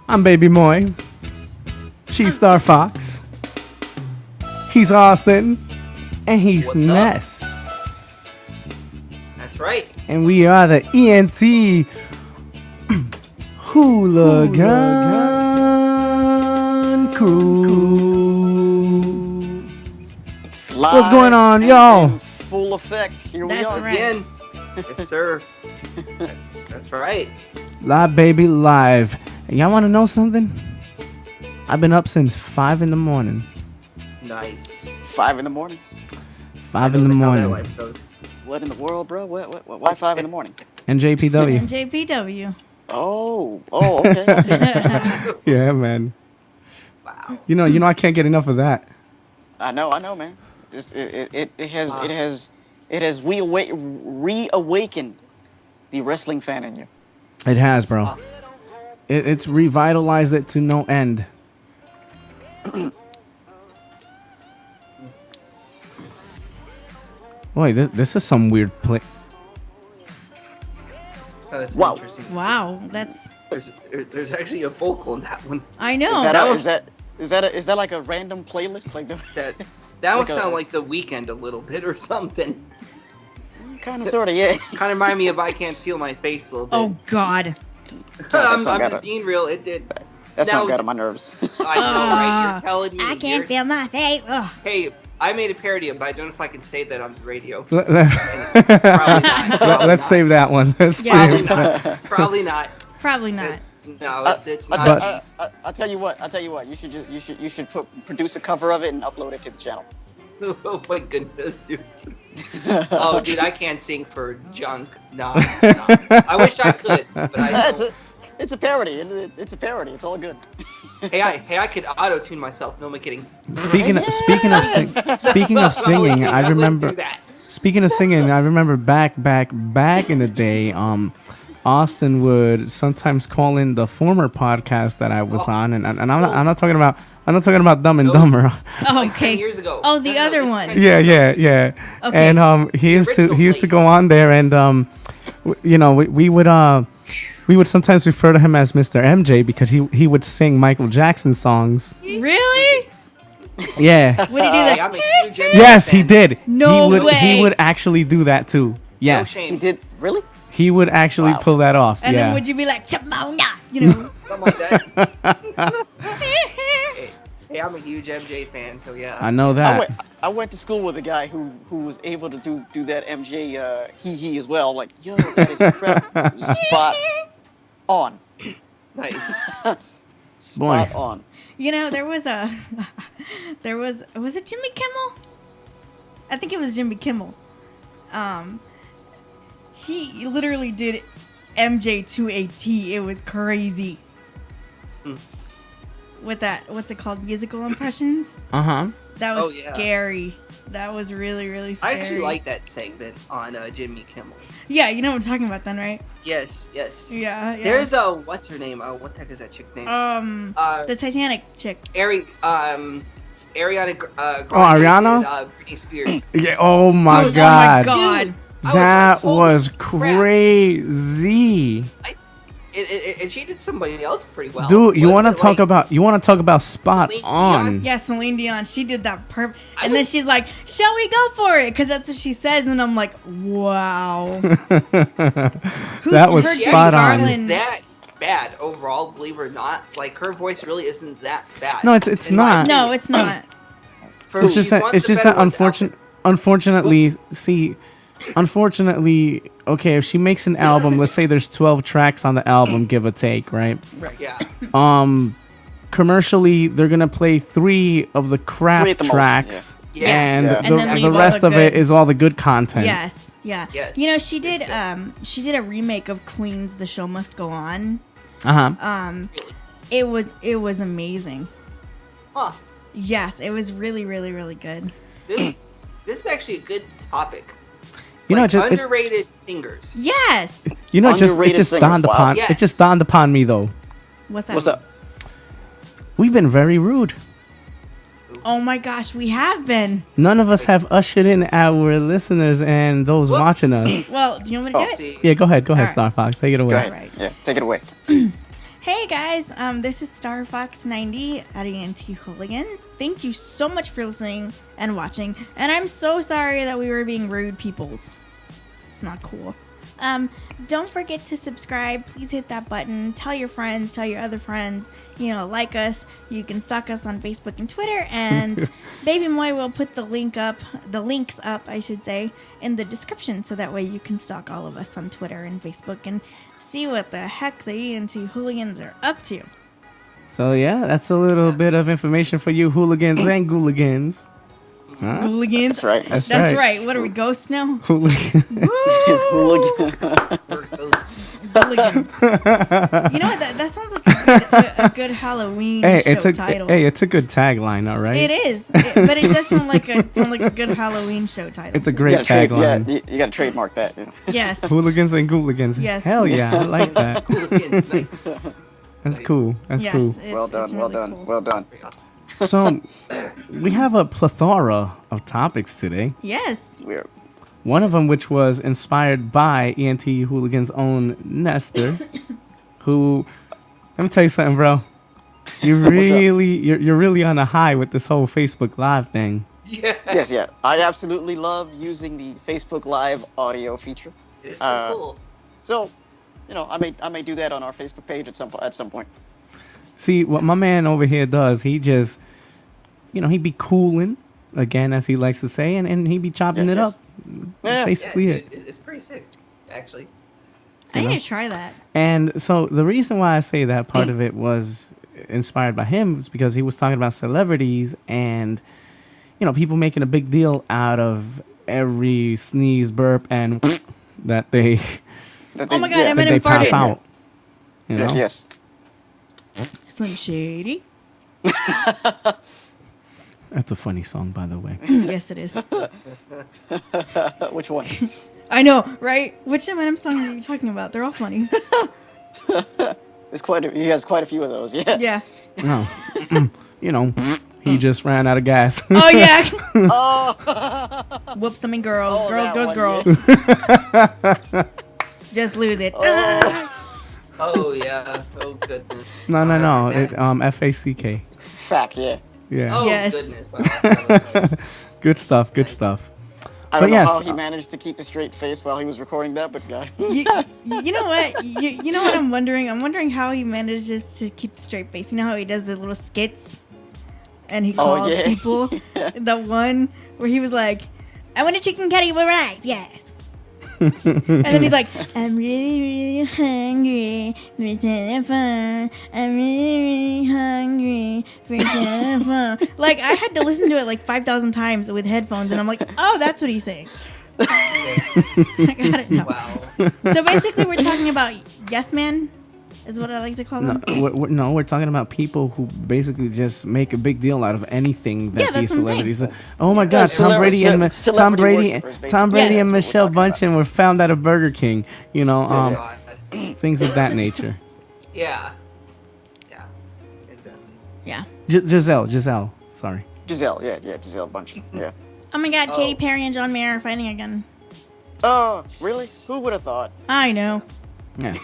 I'm Baby Moy. She's Star Fox. He's Austin. And he's What's up? Ness. That's right. And we are the ENT Hooligan Crew. What's going on, y'all? In full effect. Here we are Right. Again. Yes, sir. That's right. Live, baby, live. And y'all want to know something? I've been up since 5 in the morning. Nice. 5 in the morning. 5 in the How that morning. life goes. What in the world, bro? What? Why 5 in the morning? And JPW. JPW. Oh, okay. I see. Yeah, man. Wow. You know, I can't get enough of that. I know, man. It has reawakened the wrestling fan in you. It has, bro. It's revitalized it to no end. Boy, this is some weird play. Oh, that's Wow. interesting. Wow, that's. There's actually a vocal in that one. I know. Is that like a random playlist? Like That would Like a- sound like The Weeknd a little bit or something. kind of, sort of, yeah. Kind of remind me of I Can't Feel My Face a little bit. Oh God. I'm song just got being real. It did. That song Now- got on my nerves. I know, right? You're telling me. I can't you're- feel my face. Ugh. Hey, I made a parody of it, but I don't know if I can say that on the radio. Let, Probably not. us save that one. Let's Yeah. save Probably that. not. Probably not. Probably not. No, it's I'll not. I'll tell you what. You should produce a cover of it and upload it to the channel. Oh my goodness, dude. Oh, dude, I can't sing for junk. No. I wish I could, but I don't. It's a parody. It's a parody. It's all good. Hey, I could auto-tune myself. No, I'm kidding. Speaking of singing, I wouldn't remember. do that. Speaking of singing, I remember back in the day. Austin would sometimes call in the former podcast that I was on, and I'm not talking about Dumb and Dumber. Oh, Like 10 okay. years ago. Oh, the other it's one. 10 Yeah. Okay. And he used to original go on there, and we would sometimes refer to him as Mr. MJ because he would sing Michael Jackson songs. Really? Yeah. Would he do Hey, that? I'm a huge MJ Yes, he fan. did. No He way. would actually do that too. No Yes. shame. He did really? He would actually Wow. pull that off. And yeah. then would you be like, Simona? You know? Something like that. Hey, I'm a huge MJ fan, so yeah. I know that. I went to school with a guy who was able to do that MJ he as well. Like, yo, that is incredible. Spot on. Nice. Boy. Spot on. You know, was it Jimmy Kimmel? I think it was Jimmy Kimmel. He literally did MJ to a T. It was crazy. With that, what's it called? Musical impressions? Uh-huh. That was Oh, yeah. scary. That was really, really I scary. actually like that segment on Jimmy Kimmel. Yeah, you know what I'm talking about then, right? Yes. Yeah. There's what's her name? What the heck is that chick's name? The Titanic chick. Ariana Grande. Ariana? And, Britney Spears. Yeah. Oh my Oh my God. God. Dude, I That like, holy was crap. crazy. And she did somebody else pretty well. Dude, you want to Wasn't it, talk about spot Celine on. Dion? Yeah, Celine Dion. She did that perfect. I And then was- she's like, "Shall we go for it?" Because that's what she says, and I'm like, "Wow." That was her She spot actually on. isn't that bad overall, believe it or not. Like her voice really isn't that bad. No, it's in my not. No, opinion. it's not. It's just that unfortunately, okay, if she makes an album, let's say there's 12 tracks on the album, give or take, right? Yeah. Commercially, they're gonna play 3 of the crap 3 at the most, tracks, yeah. and Yeah. And then the leave all rest the of it good. is all the good content. Yes, yeah. Yes. You know, she did. Exactly. She did a remake of Queen's "The Show Must Go On." Uh-huh. It was amazing. Huh. Yes, it was really, really, really good. This is actually a good topic. You know, Like, just it, underrated singers. Yes. you know, it Underrated just singers, dawned wow. upon Yes. it just dawned upon me though. What's that? What's up? We've been very rude. Oh my gosh, we have been. None of us have ushered in our listeners and those Whoops. watching us. Well, do you want me to do it? See, Yeah, go ahead, All right. Star Fox, take it away. Go ahead. Right. Yeah, take it away. Hey guys, this is StarFox90 at ENT Hooligans. Thank you so much for listening and watching, and I'm so sorry that we were being rude peoples. It's not cool. Don't forget to subscribe. Please hit that button. Tell your friends, tell your other friends, like us. You can stalk us on Facebook and Twitter, and Baby Moy will put the links up, I should say, in the description, so that way you can stalk all of us on Twitter and Facebook and see what the heck the ENT Hooligans are up to. So yeah, that's a little bit of information for you hooligans and gooligans. Huh? Hooligans? That's right. That's That's right. right. What are we, ghosts now? Hooligans. Woo! Hooligans. You know what? That sounds like a good Halloween show title. Hey, it's a good tagline, all right? It is, but it does sound like a good Halloween show title. It's a great tagline. Yeah, you got to trademark that. Yeah. Yes. Hooligans and gooligans. Yes. Hell yeah, I like that. Hooligans, nice. That's cool. That's Yes, cool. it's- Well it's done. really Well done. cool. Well done. So, we have a plethora of topics today. Yes. We're One of them, which was inspired by ENT Hooligan's own Nestor, who, let me tell you something, bro. You're really on a high with this whole Facebook Live thing. Yeah. yes, yeah. I absolutely love using the Facebook Live audio feature. It's pretty cool. So, I may do that on our Facebook page at some point. See, what my man over here does, he just, he be cooling, again, as he likes to say, and he be chopping Yes, it yes. up. Yeah. Basically Yeah, it. dude, it's pretty sick, actually. I You need know? to try that. And so the reason why I say that part of it was inspired by him was because he was talking about celebrities and, people making a big deal out of every sneeze, burp, and that they Oh my God, yeah, I'm that in they and farted. pass out. You know? Yes, yes. Slim Shady. That's a funny song, by the way. Yes, it is. Which one? I know, right? Which Eminem song are you talking about? They're all funny. He has quite a few of those. Yeah. Yeah. No. He just ran out of gas. Oh yeah. Oh. Whoops, I mean girls. Oh, girls, that girls, one, girls. Just lose it. Oh, yeah. Oh, goodness. No. That- FACK. Fact. Yeah. Yeah. Oh, Yes. goodness. Wow. That was nice. Good stuff. Good stuff. I don't But know yes, how he managed to keep a straight face while he was recording that, but you know what? You know what I'm wondering? I'm wondering how he manages to keep the straight face. You know how he does the little skits? And he calls yeah. people. Yeah. The one where he was like, I want a chicken curry with rice, yes. And then he's like, I'm really, really hungry for telephone. I'm really, really hungry for telephone. Like, I had to listen to it like 5,000 times with headphones, and I'm like, oh, that's what he's saying. I got it now. Wow. So basically, we're talking about Yes Man, is what I like to call No, them. we're talking about people who basically just make a big deal out of anything that Yeah, that's these what I'm saying. celebrities. Oh my God, Tom Brady and celebrity worshippers, Tom Brady basically. and Yes, Michelle that's what we're talking Bunchen were found at a Burger King. God. Things of that nature. Yeah. Yeah. Exactly. Yeah. Giselle. Sorry. Giselle, Giselle Bundchen. Yeah. Oh my God, Oh. Katy Perry and John Mayer are fighting again. Oh, really? Who would have thought? I know. Yeah.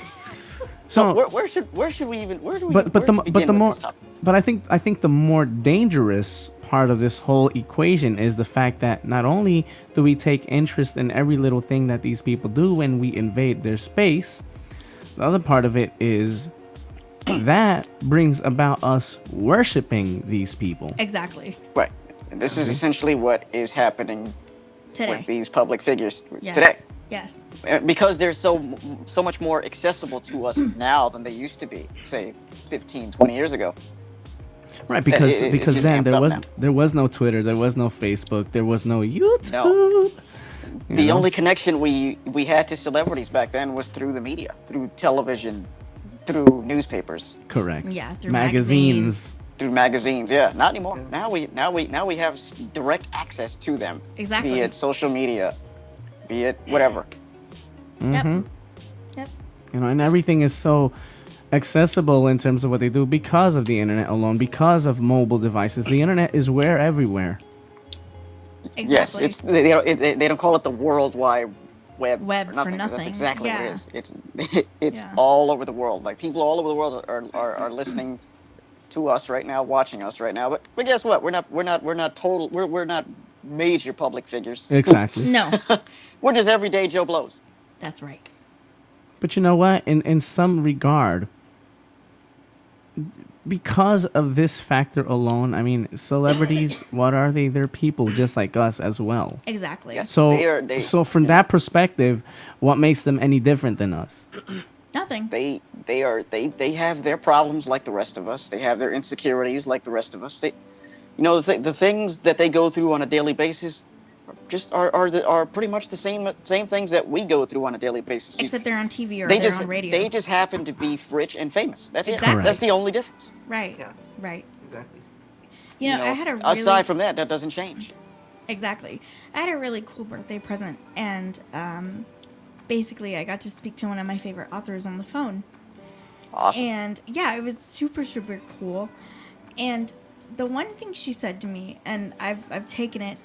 So So, where should we even begin but with the more, this topic? but I think the more dangerous part of this whole equation is the fact that not only do we take interest in every little thing that these people do when we invade their space, the other part of it is that brings about us worshiping these people. Exactly. Right. This is essentially what is happening Today. with these public figures Yes. today. Yes. Because they're so much more accessible to us now than they used to be, say 15, 20 years ago. Right, because it's just then amped up now. there was no Twitter, there was no Facebook, there was no YouTube. No. You The know? only connection we had to celebrities back then was through the media, through television, through newspapers, Correct. Yeah, through magazines. through magazines. Yeah, not anymore. Now we have direct access to them. Exactly. Be it social media, be it whatever. Mhm. Yep. And everything is so accessible in terms of what they do because of the internet alone, because of mobile devices. The internet is everywhere. Exactly. Yes, it's they don't call it the World Wide web, Web for for nothing. 'Cause nothing. That's exactly what Yeah. it is. It's Yeah. all over the world. Like people all over the world are listening to us right now, watching us right now. But guess what? We're not major public figures. Exactly. No, We're just everyday Joe Blows. that's right. But you know what? In some regard, because of this factor alone, I mean, celebrities, what are they? They're people just like us as well. Exactly. Yes. So, They- so from that perspective, what makes them any different than us? Nothing. They have their problems like the rest of us. They have their insecurities like the rest of us. The things that they go through on a daily basis are pretty much the same things that we go through on a daily basis. Except they're on TV or they they're just on radio. they just happen to be rich and famous. That's Exactly. it. That's the only difference. Right. Yeah. Right. Exactly. You know, I had a really, aside from that doesn't change. exactly. I had a really cool birthday present, and basically, I got to speak to one of my favorite authors on the phone. Awesome. And yeah, it was super, super cool. And the one thing she said to me, and I've taken it,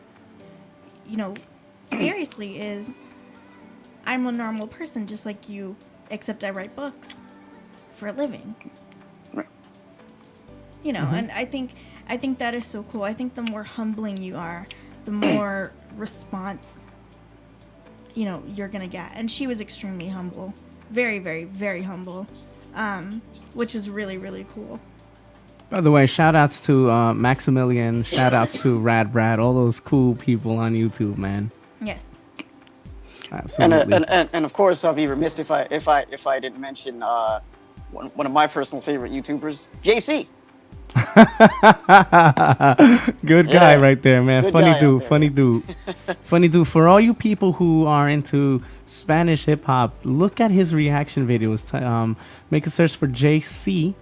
seriously, is I'm a normal person just like you, except I write books for a living. Right. And I think that is so cool. I think the more humbling you are, the more response you're gonna get. And she was extremely humble, very, very, very humble, which was really, really cool. By the way, shout outs to Maximilian, shout outs to Rad Brad, all those cool people on YouTube, man. Yes. Absolutely. And of course, I'll be remiss if I didn't mention one of my personal favorite YouTubers, JC. Good guy Yeah. right there, man. Good Funny guy dude, out there. funny dude. Funny dude. For all you people who are into Spanish hip hop, look at his reaction videos. Make a search for JC,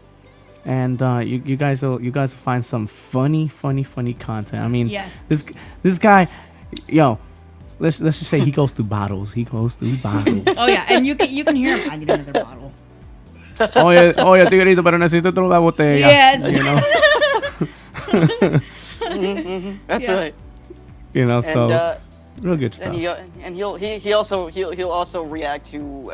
and you guys will find some funny content. I mean, Yes. this guy, yo, let's just say he goes through bottles. He goes through bottles. Oh yeah, and you can hear him. I need another bottle. Oye, tigrito, pero necesito otra botella. Yes. That's Yeah. right. So And real good stuff. and he'll also react to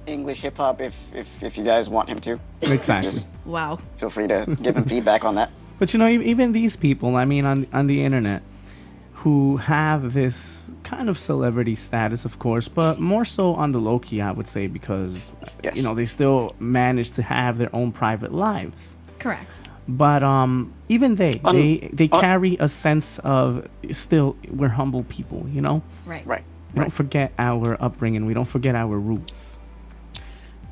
English hip hop if you guys want him to. Exactly. Just Wow. feel free to give him feedback on that. But even these people, I mean, on the internet, who have this kind of celebrity status, of course, but more so on the low key, I would say, because Yes. they still manage to have their own private lives. Correct. But even they Un- carry a sense of still we're humble people, Right. Right. We don't forget our upbringing. We don't forget our roots.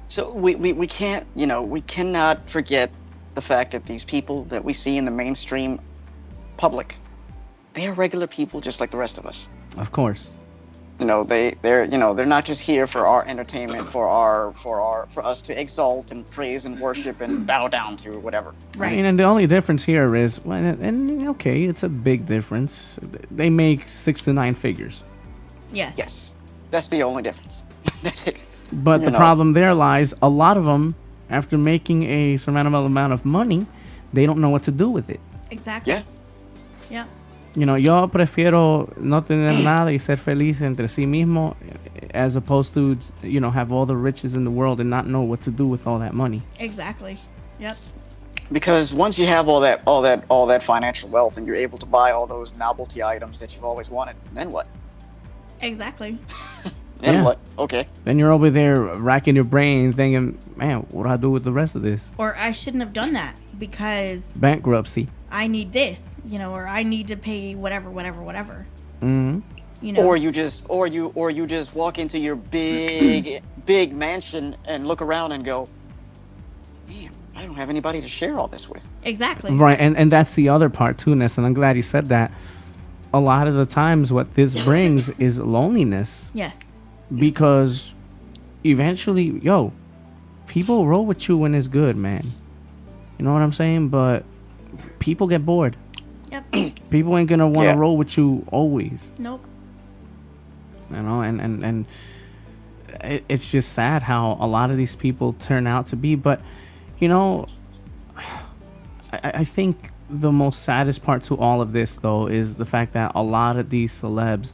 So we can't, we cannot forget the fact that these people that we see in the mainstream public, they are regular people just like the rest of us. Of course. They're not just here for our entertainment, for us to exalt and praise and worship and bow down to or whatever. Right. I mean, and the only difference here is, and okay, it's a big difference. They make 6 to 9 figures. Yes. Yes, that's the only difference. That's it. But You the know. problem there lies, a lot of them, after making a surmountable amount of money, they don't know what to do with it. Exactly. Yeah. Yeah. Yo prefiero no tener nada y ser feliz entre sí mismo, as opposed to, have all the riches in the world and not know what to do with all that money. Exactly. Yep. Because once you have all that financial wealth and you're able to buy all those novelty items that you've always wanted, then what? Exactly. Then Yeah. what? Okay. Then you're over there racking your brain thinking, man, what do I do with the rest of this? Or I shouldn't have done that because Bankruptcy. I need this, or I need to pay whatever. hmm Or you just walk into your big mansion and look around and go, "Man, I don't have anybody to share all this with." Exactly. Right, and that's the other part too, Ness, and I'm glad you said that. A lot of the times what this brings is loneliness, Yes. because eventually, people roll with you when it's good, man. You know what I'm saying? But people get bored. Yep. People ain't gonna want to Yeah. roll with you always. Nope. And it's just sad how a lot of these people turn out to be. But I think the most saddest part to all of this, though, is the fact that a lot of these celebs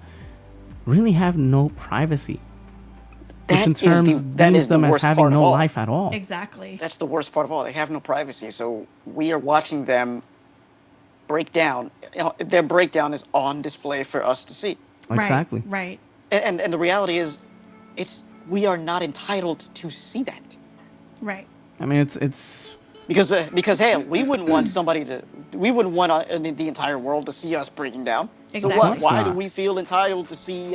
really have no privacy, which in That is terms that deems is the them as worst having part of no all. life at all. Exactly. That's the worst part of all. They have no privacy. So we are watching them break down. Their breakdown is on display for us to see. Exactly. Right. And the reality is, we are not entitled to see that. Right. I mean, it's Because hey, we wouldn't want the entire world to see us breaking down. Exactly. So Of course why do not. we feel entitled to see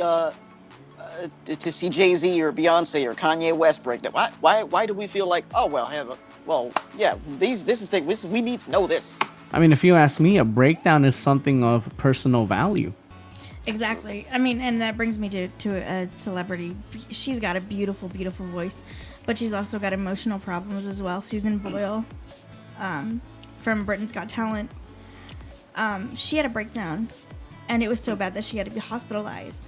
Jay-Z or Beyonce or Kanye West break down? Why do we feel like, oh well, we need to know this. I mean, if you ask me, a breakdown is something of personal value. Exactly. I mean, and that brings me to a celebrity. She's got a beautiful, beautiful voice, but she's also got emotional problems as well. Susan Boyle, from Britain's Got Talent. She had a breakdown, and it was so bad that she had to be hospitalized.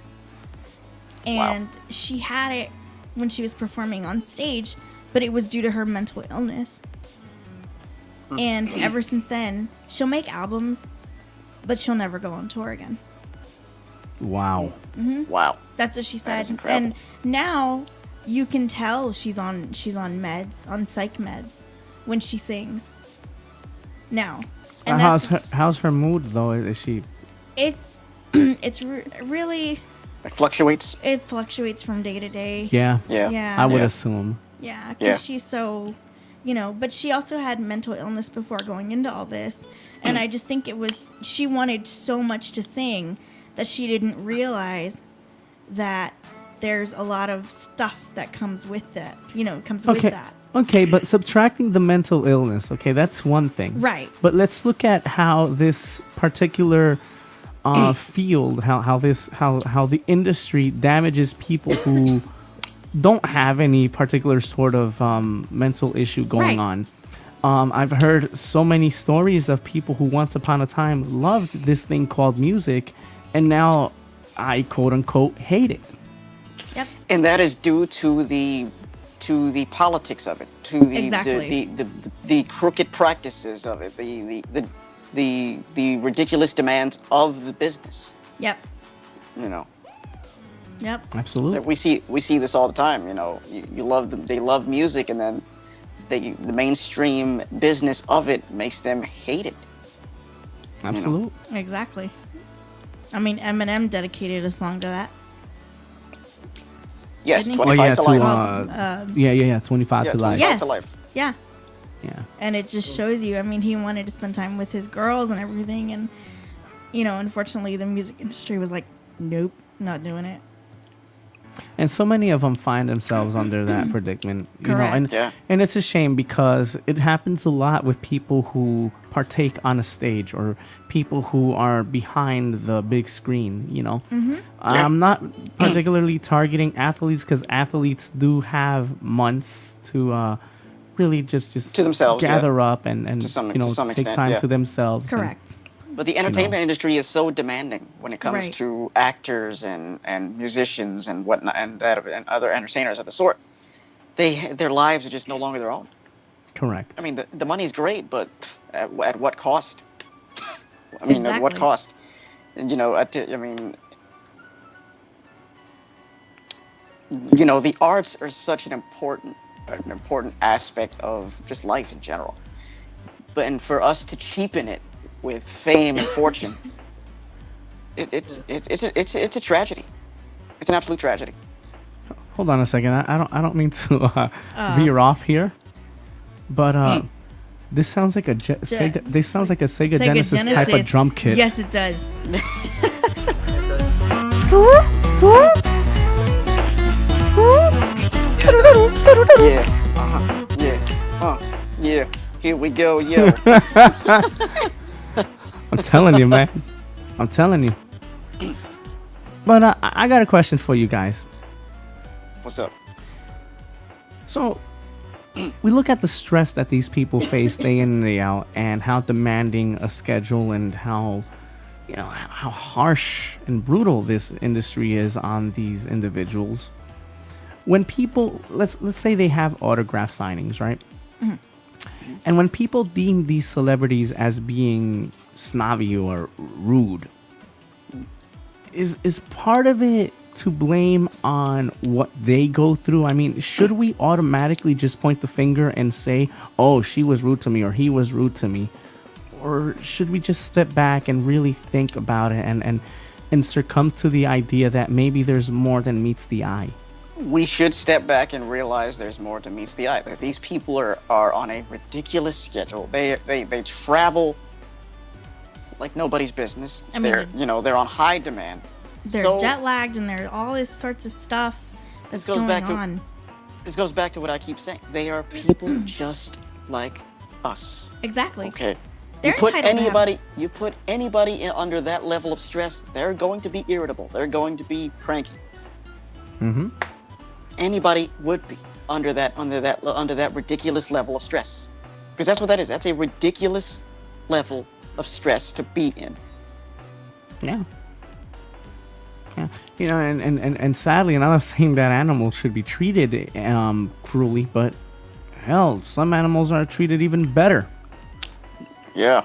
And she had it when she was performing on stage, but it was due to her mental illness. And ever since then, she'll make albums, but she'll never go on tour again. Wow. Wow. That's what she That said. is incredible. And now you can tell she's on meds, on psych meds, when she sings. Now, and How's her mood though? Is she? it's really, It fluctuates. it fluctuates from day to day. Yeah. Yeah. I would Yeah. assume. Yeah, because Yeah. she's so, but she also had mental illness before going into all this. And I just think she wanted so much to sing that she didn't realize that there's a lot of stuff that comes with that, with that. Okay, but subtracting the mental illness, okay, that's one thing. Right. But let's look at how this particular field, how the industry damages people who don't have any particular sort of mental issue going Right. on. I've heard so many stories of people who once upon a time loved this thing called music, and now I quote unquote hate it. Yep. And that is due to the politics of it, to Exactly. the crooked practices of it, the ridiculous demands of the business. Yep. Yep. Absolutely. We see this all the time. You love them, they love music, and then the mainstream business of it makes them hate it. Absolutely. Exactly. I mean, Eminem dedicated a song to that. Yes, Didn't he? 25 to life. Yeah, 25 Yeah, to life. 25 Yes. to life. Yeah. Yeah. And it just shows you, I mean, he wanted to spend time with his girls and everything. And, unfortunately, the music industry was like, nope, not doing it. And so many of them find themselves under that predicament, Correct. and Yeah. and it's a shame because it happens a lot with people who partake on a stage or people who are behind the big screen. I'm not particularly targeting athletes because athletes do have months to really just To themselves, gather up and To some take extent, time yeah. to themselves. and- Correct. But the entertainment industry is so demanding when it comes Right. to actors and musicians and whatnot and other entertainers of the sort. Their lives are just no longer their own. Correct. I mean, the money's great, but at what cost? I mean, at what Exactly. cost? And the arts are such an important aspect of just life in general. And for us to cheapen it with fame and fortune, it's a tragedy. It's an absolute tragedy. Hold on a second. I don't mean to veer off here, but this sounds like a Sega. This sounds like a Sega Genesis type of drum kit. Yes, it does. Yeah. Here we go, yo. I'm telling you, man. I'm telling you. But I got a question for you guys. What's up? So, we look at the stress that these people face day in and day out, and how demanding a schedule, and how how harsh and brutal this industry is on these individuals. When people, let's say they have autograph signings, right? Mm-hmm. And when people deem these celebrities as being snobby or rude, is part of it to blame on what they go through? I mean, should we automatically just point the finger and say, oh, she was rude to me or he was rude to me? Or should we just step back and really think about it and succumb to the idea that maybe there's more than meets the eye? We should step back and realize there's more to meets the eye. These people are on a ridiculous schedule. They travel like nobody's business. I mean, they're on high demand. They're jet lagged and they're all this sorts of stuff that's going on. This goes back to what I keep saying. They are people just like us. Exactly. Okay. They're You put anybody under that level of stress, they're going to be irritable. They're going to be cranky. Mm-hmm. Anybody would be under that ridiculous level of stress, because that's what that is. That's a ridiculous level of stress to be in. Yeah. And sadly, and I'm not saying that animals should be treated cruelly, but hell, some animals are treated even better. Yeah.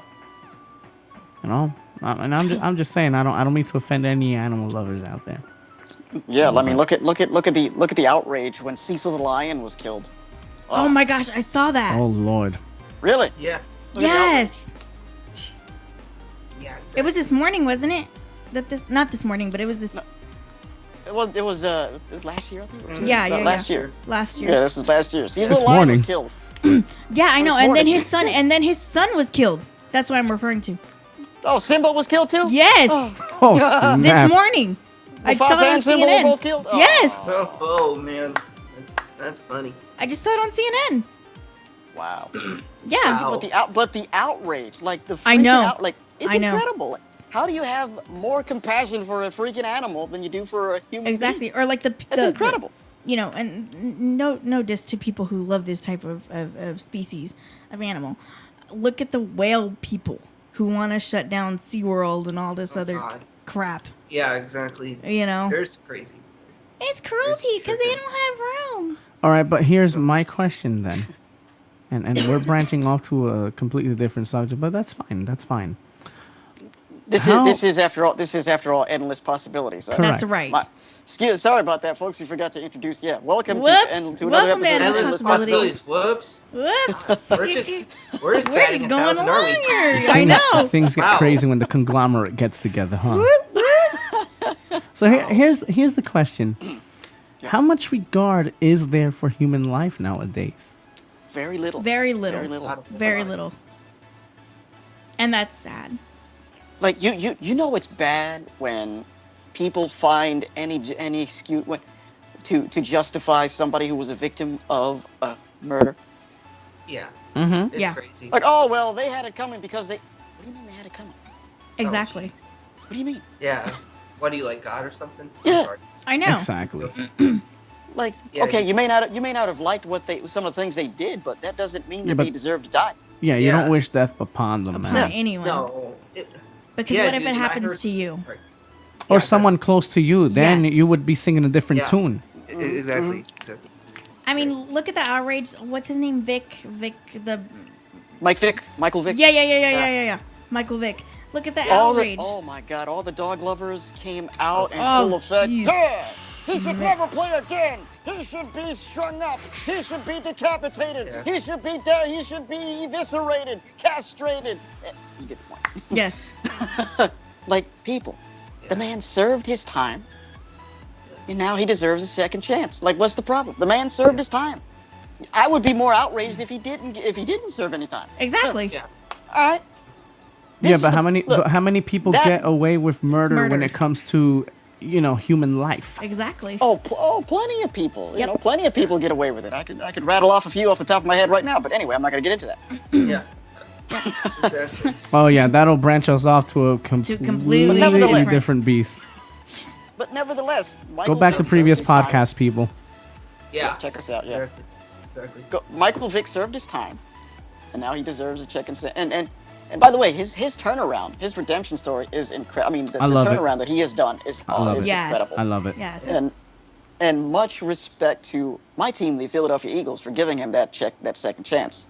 And I'm just saying, I don't mean to offend any animal lovers out there. Yeah, I mean, look at the outrage when Cecil the lion was killed. Oh my gosh, I saw that. Oh Lord. Really? Yeah. Yes. Yeah. Exactly. It was this morning, wasn't it? Not this morning, but it was this. No. It was last year, I think. Yeah. Last year. Last year. Yeah, this was last year. Cecil This the lion morning. was killed. Yeah, I know. This And then morning. his son was killed. That's what I'm referring to. Oh, Simba was killed too? Yes. Oh snap. This morning. I saw Mufasa it on and Simba were CNN. both killed? Oh. Yes. Oh man, that's funny. I just saw it on CNN. Wow. Yeah. Wow. But the outrage, like the freaking I know. it's I know. incredible. Like, how do you have more compassion for a freaking animal than you do for a human Exactly. being? Or like That's incredible. And no diss to people who love this type of species of animal. Look at the whale people who want to shut down SeaWorld and all this other God. crap. Yeah, exactly. They're crazy. It's cruelty because they don't have room. All right, but here's my question then, and we're branching off to a completely different subject, but that's fine. That's fine. This is after all endless possibilities. Correct. That's right. Sorry about that, folks. We forgot to introduce. Yeah, welcome Whoops. to another Welcome to episode of Endless Endless Possibilities. Possibilities. Whoops. Whoops. We're just We're batting just a going thousand, aren't along we? here. I know. Things get Wow. crazy when the conglomerate gets together, huh? Whoop, whoop. So here's the question: How much regard is there for human life nowadays? Very little. Very little. Very little. Very little. And that's sad. Like you know it's bad when people find any excuse to justify somebody who was a victim of a murder. Yeah. Mm-hmm. It's Yeah. crazy. Like, oh well, they had it coming because they. What do you mean they had it coming? Exactly. Oh, jeez. What do you mean? Yeah. What do you like, God or something? Yeah. I'm sorry. I know. Exactly. Like, Yeah, okay, you may not have liked some of the things they did, but that doesn't mean that but- they deserve to die. Yeah, you Yeah. don't wish death upon them, Upon man. anyone. No. Because Yeah, what if dude, it and I happens heard- to you? Right. Or Yeah, someone close to you, then Yes. you would be singing a different Yeah. tune. Exactly. Exactly. I mean, look at the outrage. What's his name? Vic, the... Michael Vick. Yeah. Michael Vick. Look at the outrage. Oh my God! All the dog lovers came out in Oh, full effect. jeez. Yeah, he should never play again. He should be strung up. He should be decapitated. Yeah. He should be dead. He should be eviscerated, castrated. You get the point. Yes. Like people, the man served his time, and now he deserves a second chance. Like, what's the problem? The man served his time. I would be more outraged if he didn't serve any time. Exactly. Yeah. All right. Yeah, This but is how many people that- get away with murder when Murder. it comes to, human life? Exactly. Plenty of people. You Yep. know, plenty of people get away with it. I could rattle off a few off the top of my head right now, but anyway, I'm not going to get into that. Yeah. Exactly. Oh yeah, that'll branch us off to a completely But nevertheless- different beast. But nevertheless, Go Michael back to Vick previous served his time. podcast, people. Yeah. Yes, check us out. Yeah. Exactly. Michael Vick served his time, and now he deserves a check and by the way, his turnaround, his redemption story is incredible. I mean, the love it. turnaround that he has done is love it. Yes. incredible. I love it. Yes. And much respect to my team, the Philadelphia Eagles, for giving him that second chance.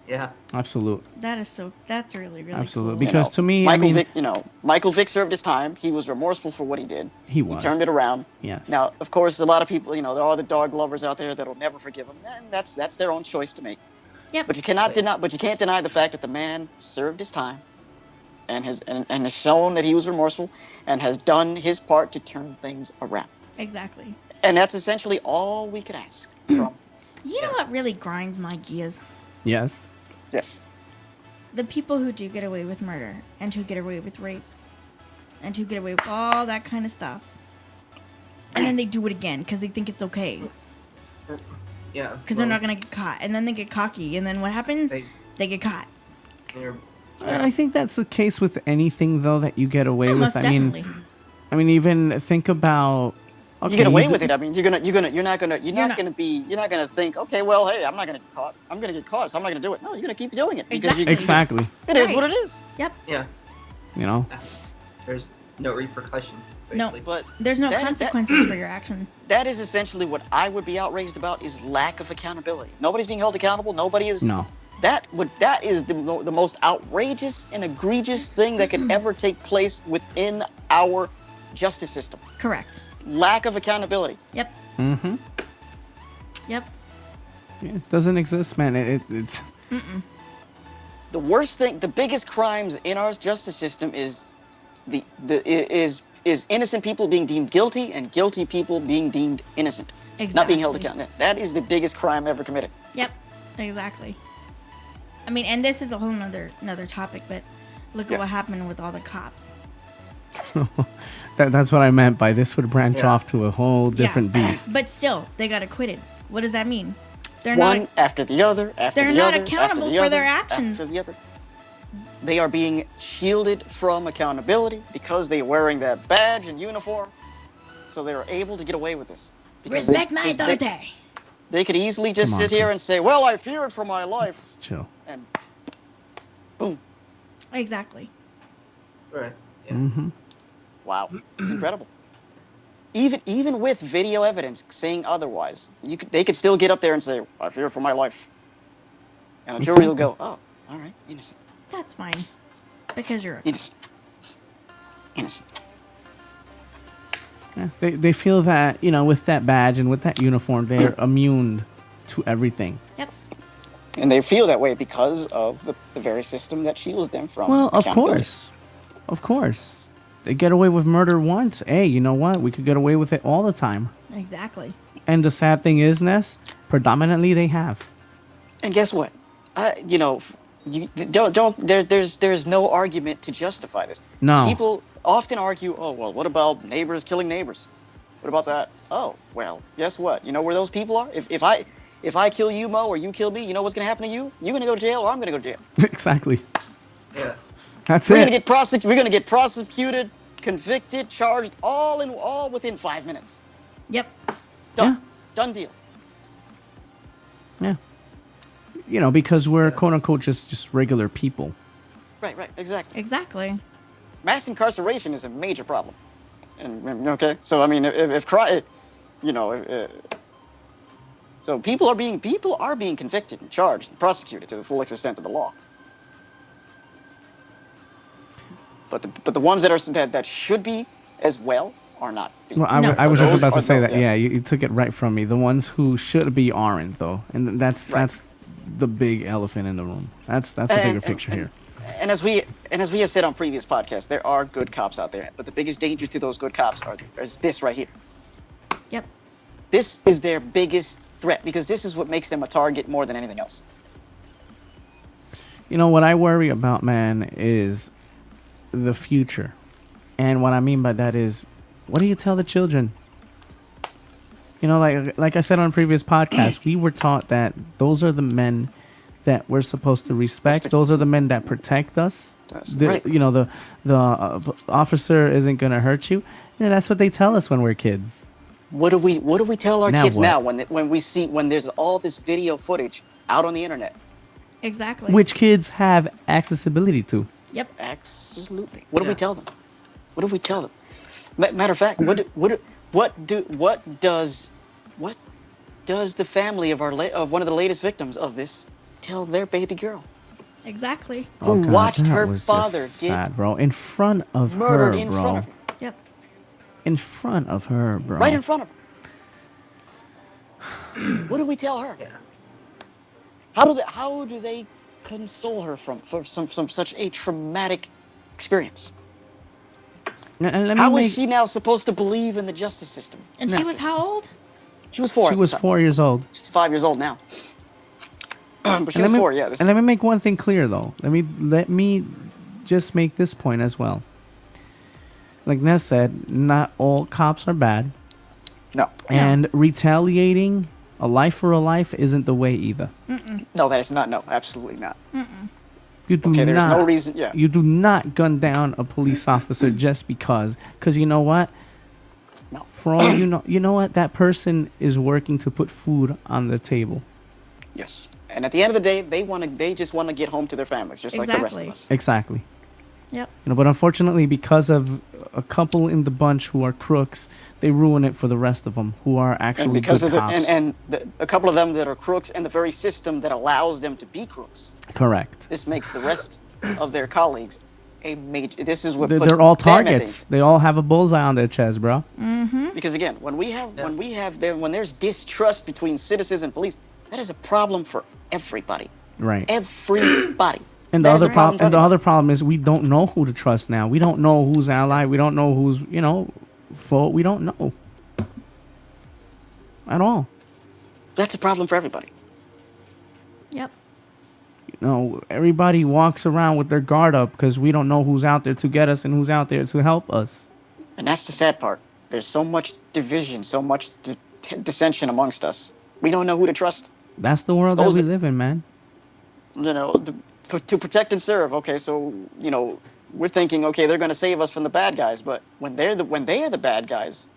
Yeah. Absolute. That's really, really Absolute. cool. Because to me, Michael I mean, Vick, Michael Vick served his time. He was remorseful for what he did. he was. He turned it around. Yes. Now, of course, a lot of people, there are the dog lovers out there that'll never forgive him, and that's their own choice to make. Yep. But you can't deny the fact that the man served his time, and has shown that he was remorseful, and has done his part to turn things around. Exactly. And that's essentially all we could ask from. You know what really grinds my gears? Yes. Yes. The people who do get away with murder, and who get away with rape, and who get away with all that kind of stuff. And then they do it again because they think it's okay. Yeah. Because they're not going to get caught. And then they get cocky. And then what happens? They get caught. I think that's the case with anything, though, that you get away with. Most definitely. I mean, even think about. Okay, you get away with it. I mean, you're not gonna think, okay, well, hey, I'm not gonna get caught. I'm gonna get caught, so I'm not gonna do it. No, you're gonna keep doing it because Exactly. It is what it is. Yep. Yeah. You know. There's no repercussion. No, basically. But there's no consequences for your action. that is essentially what I would be outraged about is lack of accountability. Nobody's being held accountable. Nobody is. No. That is the most outrageous and egregious thing that could ever take place within our justice system. Correct. Lack of accountability. Yep. Mm-hmm. Yep. Yeah, it doesn't exist, man. It's. The worst thing, the biggest crimes in our justice system is is innocent people being deemed guilty and guilty people being deemed innocent. Exactly. Not being held accountable. That is the biggest crime ever committed. Yep. Exactly. I mean, and this is a whole another topic, but look at what happened with all the cops. That's what I meant by this would branch off to a whole different beast. But still, they got acquitted. What does that mean? They're One not. after the other, They're not accountable for their actions. After the other. They are being shielded from accountability because they're wearing that badge and uniform, so they are able to get away with this. Because Respect my authority. They could easily just sit here and say, "Well, I feared for my life." Chill. And boom. Exactly. Right. Yeah. Mm-hmm. Wow, it's incredible. Even with video evidence saying otherwise, they could still get up there and say, "I fear for my life," and a jury will go, "Oh, all right, innocent." That's fine, because you're innocent. Innocent. Yeah, they feel that with that badge and with that uniform, they're immune to everything. Yep. And they feel that way because of the very system that shields them from. Well, of course. They get away with murder once. Hey, you know what? We could get away with it all the time. Exactly. And the sad thing is, Ness, predominantly they have. And guess what? There's no argument to justify this. No. People often argue, oh, well, what about neighbors killing neighbors? What about that? Oh, well, guess what? You know where those people are? If I kill you, Mo, or you kill me, you know what's going to happen to you? You're going to go to jail or I'm going to go to jail. Exactly. Yeah. That's We're it. We're going to get prosecuted, convicted, charged, all within 5 minutes. Yep. Done. Yeah. Done deal. Yeah. Because we're quote unquote just regular people. Right, exactly. Exactly. Mass incarceration is a major problem. And okay, so I mean, so people are being convicted and charged and prosecuted to the full extent of the law. But the ones that should be as well are not. Well, I was just about to say that. Yeah, you took it right from me. The ones who should be aren't, though, and that's the big elephant in the room. That's the bigger picture here. And as we have said on previous podcasts, there are good cops out there, but the biggest danger to those good cops is this right here. Yep. This is their biggest threat because this is what makes them a target more than anything else. What I worry about, man, is the future. And what I mean by that is, what do you tell the children? Like I said on a previous podcast, we were taught that those are the men that we're supposed to respect. Those are the men that protect us. Right. The officer isn't going to hurt you. That's what they tell us when we're kids. What do we tell our kids what? now when there's all this video footage out on the internet? Exactly. Which kids have accessibility to. Yep. Absolutely. What do we tell them? What do we tell them? Matter of fact, what does the family of one of the latest victims of this tell their baby girl, Exactly. who watched that her was father just get sad, bro. In front of murdered her, in bro. front of her. Yep. In front of her, bro. Right in front of her. What do we tell her? Yeah. How do they console her from such a traumatic experience? And let me How is make- she now supposed to believe in the justice system? And she was how old? She was 4. She was 4 years old. She's 5 years old now. But she And was let me- 4, yeah. And let me make one thing clear, though. Let me just make this point as well. Like Ness said, not all cops are bad, No. and retaliating a life for a life isn't the way either. No, that is not. No, absolutely not. You do Okay, there's not. no reason. Yeah. You do not gun down a police officer just because. Because you know what? No. For all you know what? That person is working to put food on the table. Yes. And at the end of the day, they just want to get home to their families, just like the rest of Exactly. us. Exactly. Yep. But unfortunately, because of a couple in the bunch who are crooks, they ruin it for the rest of them who are actually And because good of cops. a couple of them that are crooks, and the very system that allows them to be crooks, Correct. this makes the rest of their colleagues a major. This is what They're, puts they're all them at targets. They all have a bullseye on their chest, bro. danger. Because again, when there's distrust between citizens and police, that is a problem for everybody. Right. Everybody. And the That is other a problem problem, for and the other problem is we don't know who to trust now. We don't know who's ally. We don't know who's fault. We don't know at all. That's a problem for everybody. Yep. Everybody walks around with their guard up because we don't know who's out there to get us and who's out there to help us. And that's the sad part. There's so much division, so much dissension amongst us. We don't know who to trust. That's the world Those that we are- live in, man. To protect and serve. Okay, so we're thinking, okay, they're going to save us from the bad guys, but when they are the bad guys,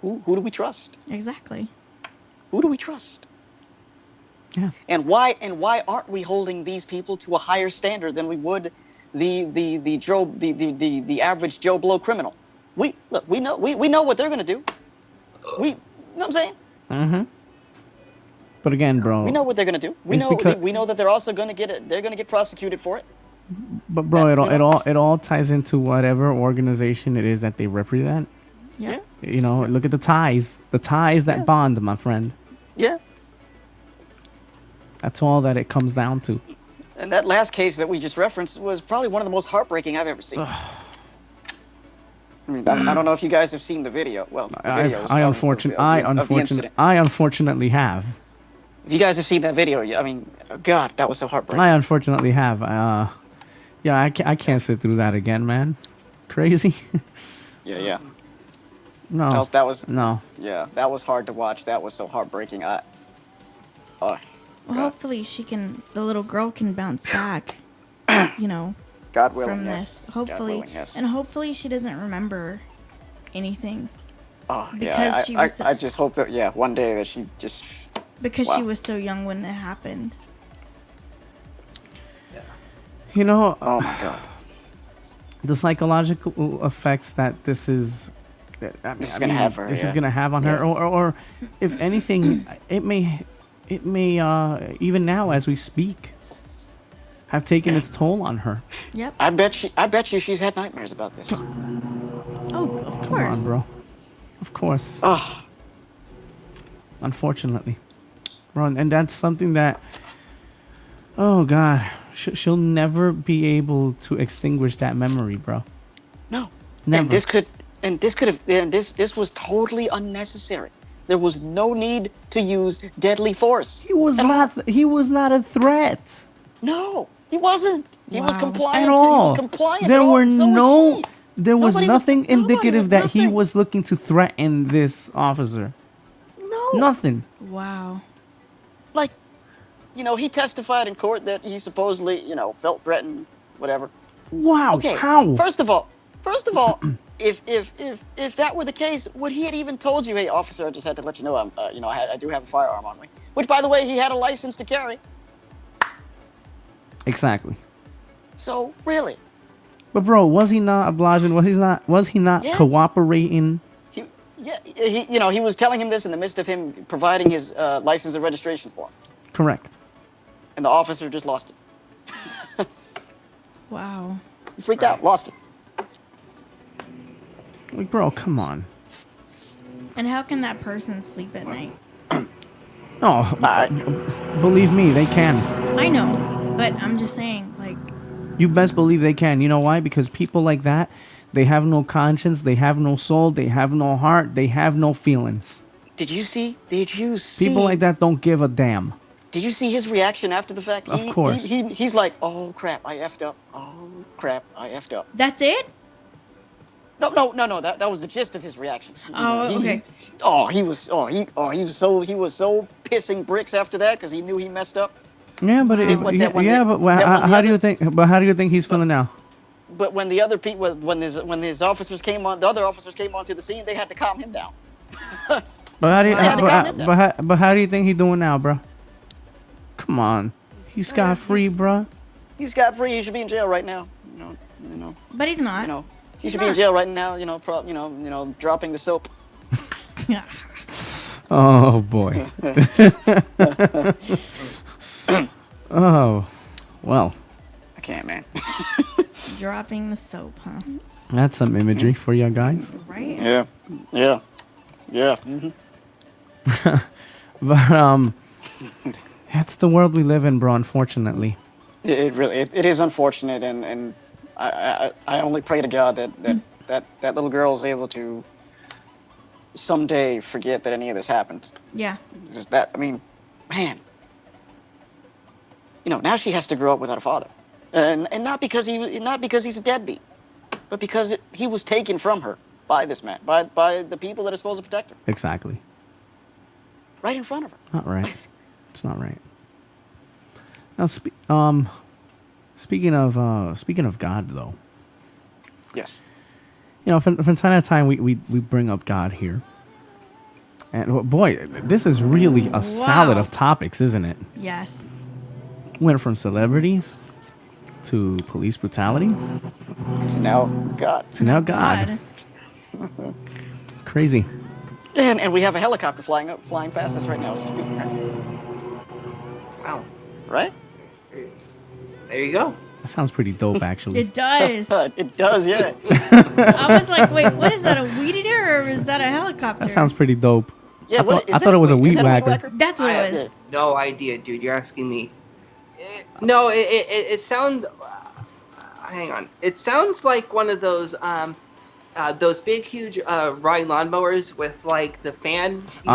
who do we trust? Exactly. Who do we trust? Yeah. And why aren't we holding these people to a higher standard than we would the average Joe Blow criminal? We know what they're going to do. You know what I'm saying? Mm-hmm. But again, bro. We know what they're going to do. We It's know because- we know that they're also going to they're going to get prosecuted for it. But bro, it all ties into whatever organization it is that they represent. Yep. Look at the ties that bond, my friend. Yeah. That's all that it comes down to. And that last case that we just referenced was probably one of the most heartbreaking I've ever seen. I mean, I don't know if you guys have seen the video. Well, the videos I of the incident. unfortunately have. If you guys have seen that video, I mean, God, that was so heartbreaking. I unfortunately have. I can't sit through that again, man. Crazy. Yeah. No. That was No. yeah, that was hard to watch. That was so heartbreaking. Well, hopefully the little girl can bounce back. God willing, From yes. this. God Hopefully, willing, yes. and hopefully she doesn't remember anything Oh, because yeah. she was I just hope that one day that she just because wow. she was so young when it happened. oh my God. The psychological effects that this is. This is gonna have her, This yeah. is gonna have on her, Yeah. or if anything, it may even now as we speak, have taken its toll on her. Yep. I bet you she's had nightmares about this. Oh, of Come course. on, bro. Of course. Oh, Unfortunately, bro, and that's something that. Oh God, she'll never be able to extinguish that memory, bro. no. Never. And this was totally unnecessary. There was no need to use deadly force. He was not a threat. No, he wasn't. He was Wow. compliant. At all. He was compliant. There at all, were and so was she. there was Nobody nothing nobody indicative that he nothing. was looking to threaten this officer. No. Nothing. Wow. Like, he testified in court that he supposedly, felt threatened, whatever. Wow. Okay. How? First of all, if that were the case, would he have even told you, "Hey, officer, I just had to let you know, I do have a firearm on me," which, by the way, he had a license to carry. Exactly. So really, But bro, was he not obliging? Was he not Yeah. cooperating? he was telling him this in the midst of him providing his license and registration form. Correct. and the officer just lost it. Wow. He freaked out, lost it. Like, bro, come on. And how can that person sleep at night? Oh, I- believe me, they can. I know, but I'm just saying, like, You best believe they can. You know why? Because people like that, they have no conscience, they have no soul, they have no heart, they have no feelings. Did you see? People like that don't give a damn. Did you see his reaction after the fact? Of course. He's like, oh crap, I effed up. Oh crap, I effed up. that's it? No. That was the gist of his reaction. Oh, okay. He was so pissing bricks after that because he knew he messed up. Yeah, but how do you think? But how do you think he's feeling now? But when the other people, when his officers came on, the other officers came onto the scene, they had to calm him down. But how do you? I had to calm him down. But how do you think he's doing now, bro? Come on, he's scot free, bro. He's scot free. He should be in jail right now. You know. But he's not. He should be in jail right now. Dropping the soap. Oh boy. Oh, well. I can't, man. Dropping the soap, huh? That's some imagery for you guys. Right? Yeah. Mm-hmm. But that's the world we live in, bro. Unfortunately. It really is unfortunate, and I only pray to God that little girl is able to someday forget that any of this happened. Yeah. Just that, I mean, man. Now she has to grow up without a father, and not because he's a deadbeat, but because he was taken from her by this man, by the people that are supposed to protect her. Exactly. Right in front of her. Not right. It's not right. Now, speaking of God, though. Yes. From time to time we bring up God here, and boy, this is really a salad of topics, isn't it? Yes. Went from celebrities to police brutality To now God. Crazy. And we have a helicopter flying past us right now as we speak. Wow. Right? There you go. That sounds pretty dope, actually. It does. It does, yeah. I was like, wait, what is that, a weed eater or is that a helicopter? That sounds pretty dope. Yeah, I thought it was a weed whacker. That's what it was. Yeah. No idea, dude. You're asking me. No, it sounds. Hang on. It sounds like one of those big, huge ride lawnmowers with like the fan. Okay.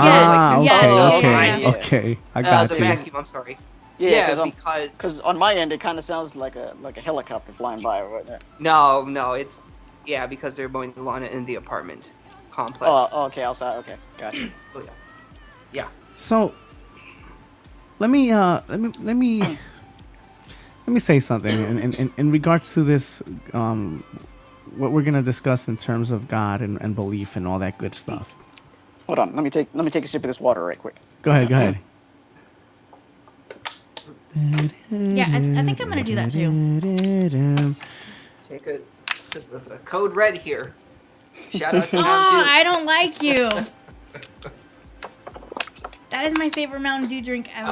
I got the you. vacuum. I'm sorry. Yeah, because on my end it kind of sounds like a helicopter flying by or whatnot. no, it's because they're mowing the lawn in the apartment complex. Oh, okay, outside. Okay, gotcha. Oh, yeah. So, let me say something in regards to this. What we're gonna discuss in terms of God and belief and all that good stuff. Hold on, let me take a sip of this water right quick. Go ahead. Yeah, I think I'm gonna do that too. Take a sip of a Code Red here. Shout out to Oh, Mountain Dew. I don't like you. That is my favorite Mountain Dew drink ever.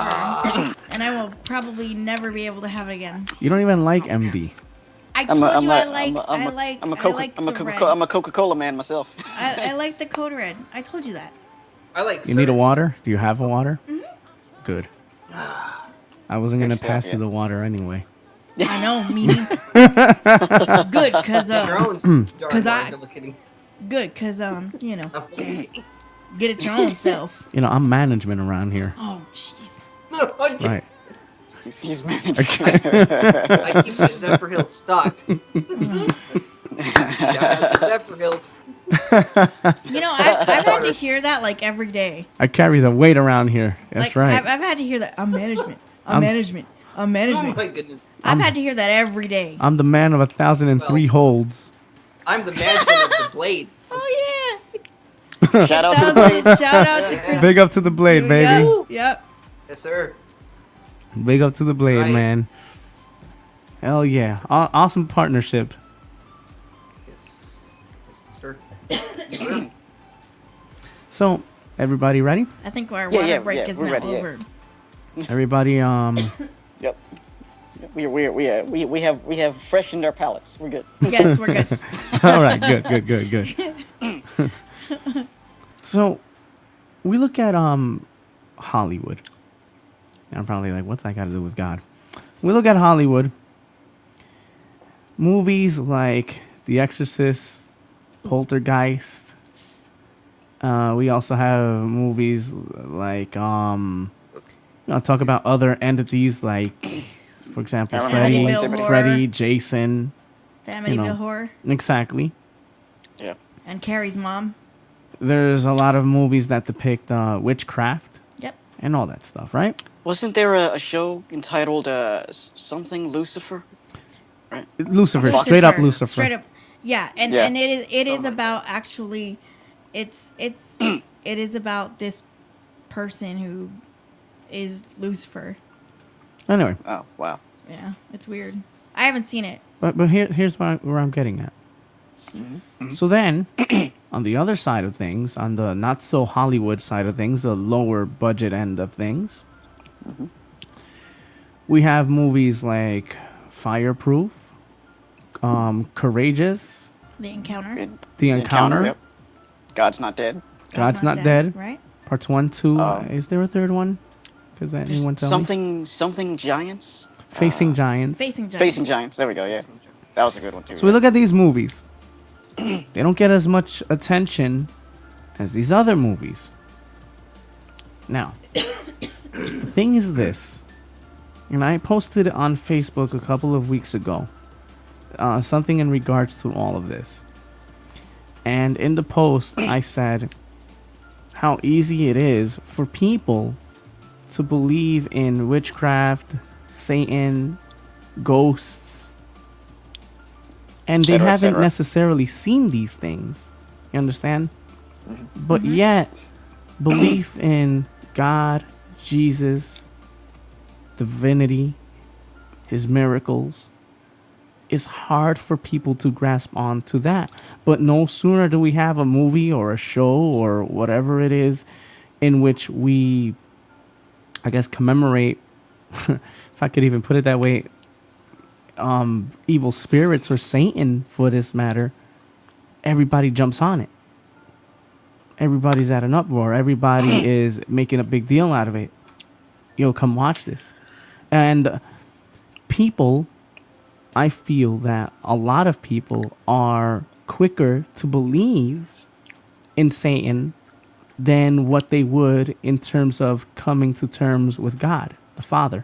And I will probably never be able to have it again. You don't even like MD. I told you I like I'm a Coca-Cola man myself. I like the Code Red. I told you that. I like. You need a water? Do you have a water? Mhm. Good. I wasn't gonna pass you the water anyway. I know, meanie. Good, Your own. cause I'm kidding. good, cause get it your own self. I'm management around here. Oh, jeez. Right. He's managed. I keep the Zephyr Hills stocked. Zephyr Hills. I've had to hear that like every day. I carry the weight around here. That's like, right. I've had to hear that. I'm management. Oh my goodness. I've had to hear that every day. I'm the man of 1,003 holds. I'm the management of the blades. Oh Shout out yeah. to the blade. Shout out to Chris. Big up to the blade, baby. Yep. Yes, sir. Big up to the blade, right. man. Hell yeah. Awesome partnership. Yes, sir. So, everybody ready? I think our water break is we're now ready, over. Everybody, Yep. we have freshened our palates. We're good. Yes, we're good. All right, good. So we look at Hollywood. I'm probably like, what's that got to do with God? We look at Hollywood. Movies like The Exorcist, Poltergeist. We also have movies like talk about other entities like, for example, Freddy, Jason. The Amityville Horror. Exactly. Yeah. And Carrie's mom. There's a lot of movies that depict witchcraft. Yep. And all that stuff, right? Wasn't there a show entitled something Lucifer? Right. Lucifer, straight up Lucifer. Straight up. Yeah, and it is about actually it is about this person who is Lucifer. Anyway. Oh, wow. Yeah, it's weird. I haven't seen it. But here's where I'm getting at. Mm-hmm. So then, on the other side of things, on the not so Hollywood side of things, the lower budget end of things, we have movies like Fireproof, Courageous, The Encounter, The Encounter, yep. God's Not Dead. God's Not Dead. Right. Parts 1, 2. Is there a third one? Because anyone tell me? Something Giants. Facing Giants. Facing Giants. There we go. Yeah, that was a good one too. So we look at these movies. They don't get as much attention as these other movies. Now, the thing is this, and I posted on Facebook a couple of weeks ago, something in regards to all of this. And in the post, I said how easy it is for people to believe in witchcraft, Satan, ghosts, and they haven't necessarily seen these things. You understand? But yet, belief in God, Jesus, divinity, his miracles, is hard for people to grasp onto that. But no sooner do we have a movie or a show or whatever it is in which we, I guess, commemorate, if I could even put it that way, evil spirits or Satan for this matter, everybody jumps on it. Everybody's at an uproar. Everybody is making a big deal out of it. Yo, come watch this. And people, I feel that a lot of people are quicker to believe in Satan than what they would in terms of coming to terms with God, the Father.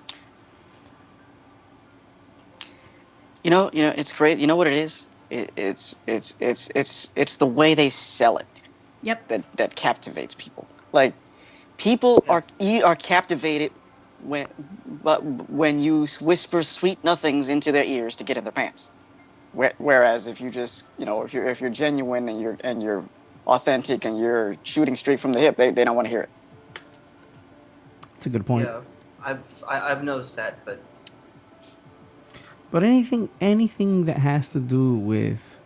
You know, it's great. You know what it is? It's the way they sell it. Yep. That captivates people. Like, people are captivated when you whisper sweet nothings into their ears to get in their pants. Whereas if you just, if you're genuine and you're authentic and you're shooting straight from the hip, they don't want to hear it. That's a good point. Yeah, I've noticed that, But anything that has to do with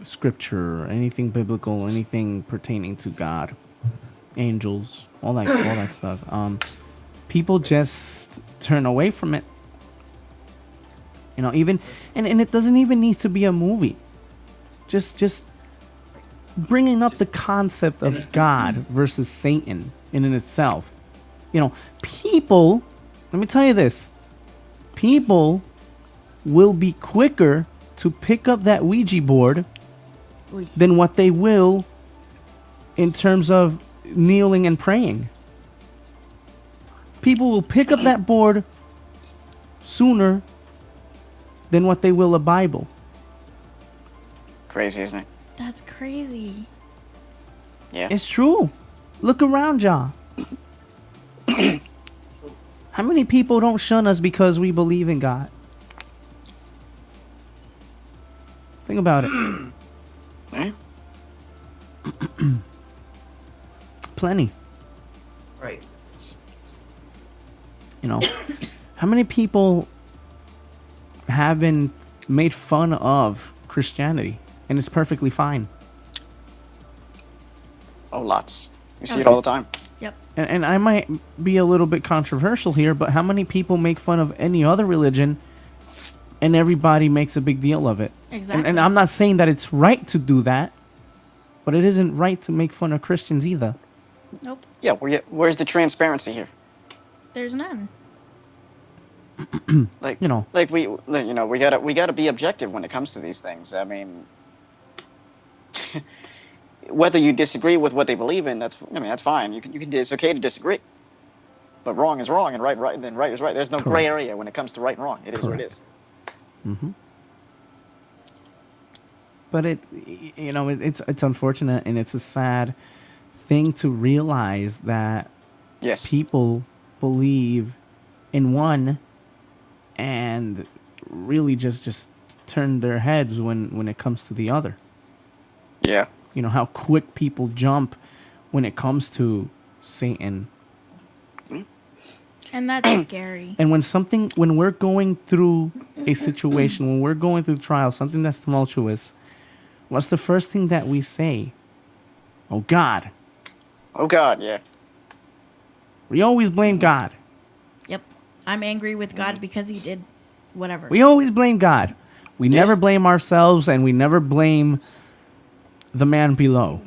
scripture, anything biblical, anything pertaining to God, angels, all that stuff, people just turn away from it. Even and it doesn't even need to be a movie. Just bringing up the concept of God versus Satan in itself. People, let me tell you this. People will be quicker to pick up that Ouija board than what they will in terms of kneeling and praying. People will pick up that board sooner than what they will a Bible. Crazy, isn't it? That's crazy. Yeah. It's true. Look around, y'all. How many people don't shun us because we believe in God? Think about it. Eh? Plenty. right. How many people have been made fun of Christianity and it's perfectly fine? Oh, lots. You see it all the time. Yep. And I might be a little bit controversial here, but how many people make fun of any other religion and everybody makes a big deal of it. Exactly. And I'm not saying that it's right to do that, but it isn't right to make fun of Christians either. Nope. Yeah, where's the transparency here? There's none. Like, You know. like we gotta be objective when it comes to these things. I mean, whether you disagree with what they believe in, that's fine. It's okay to disagree, but wrong is wrong, and right, and then right is right. There's no gray Correct. area when it comes to right and wrong. It is what it is. Mm-hmm. But it's unfortunate, and it's a sad thing to realize that Yes. people believe in one and really just turn their heads when it comes to the other. Yeah. You know how quick people jump when it comes to Satan. And that's scary. And when we're going through a situation, when we're going through trial, something that's tumultuous, what's the first thing that we say? Oh, God. Oh God, yeah. We always blame God. Yep. I'm angry with God because he did whatever. We always blame God. We never blame ourselves, and we never blame the man below.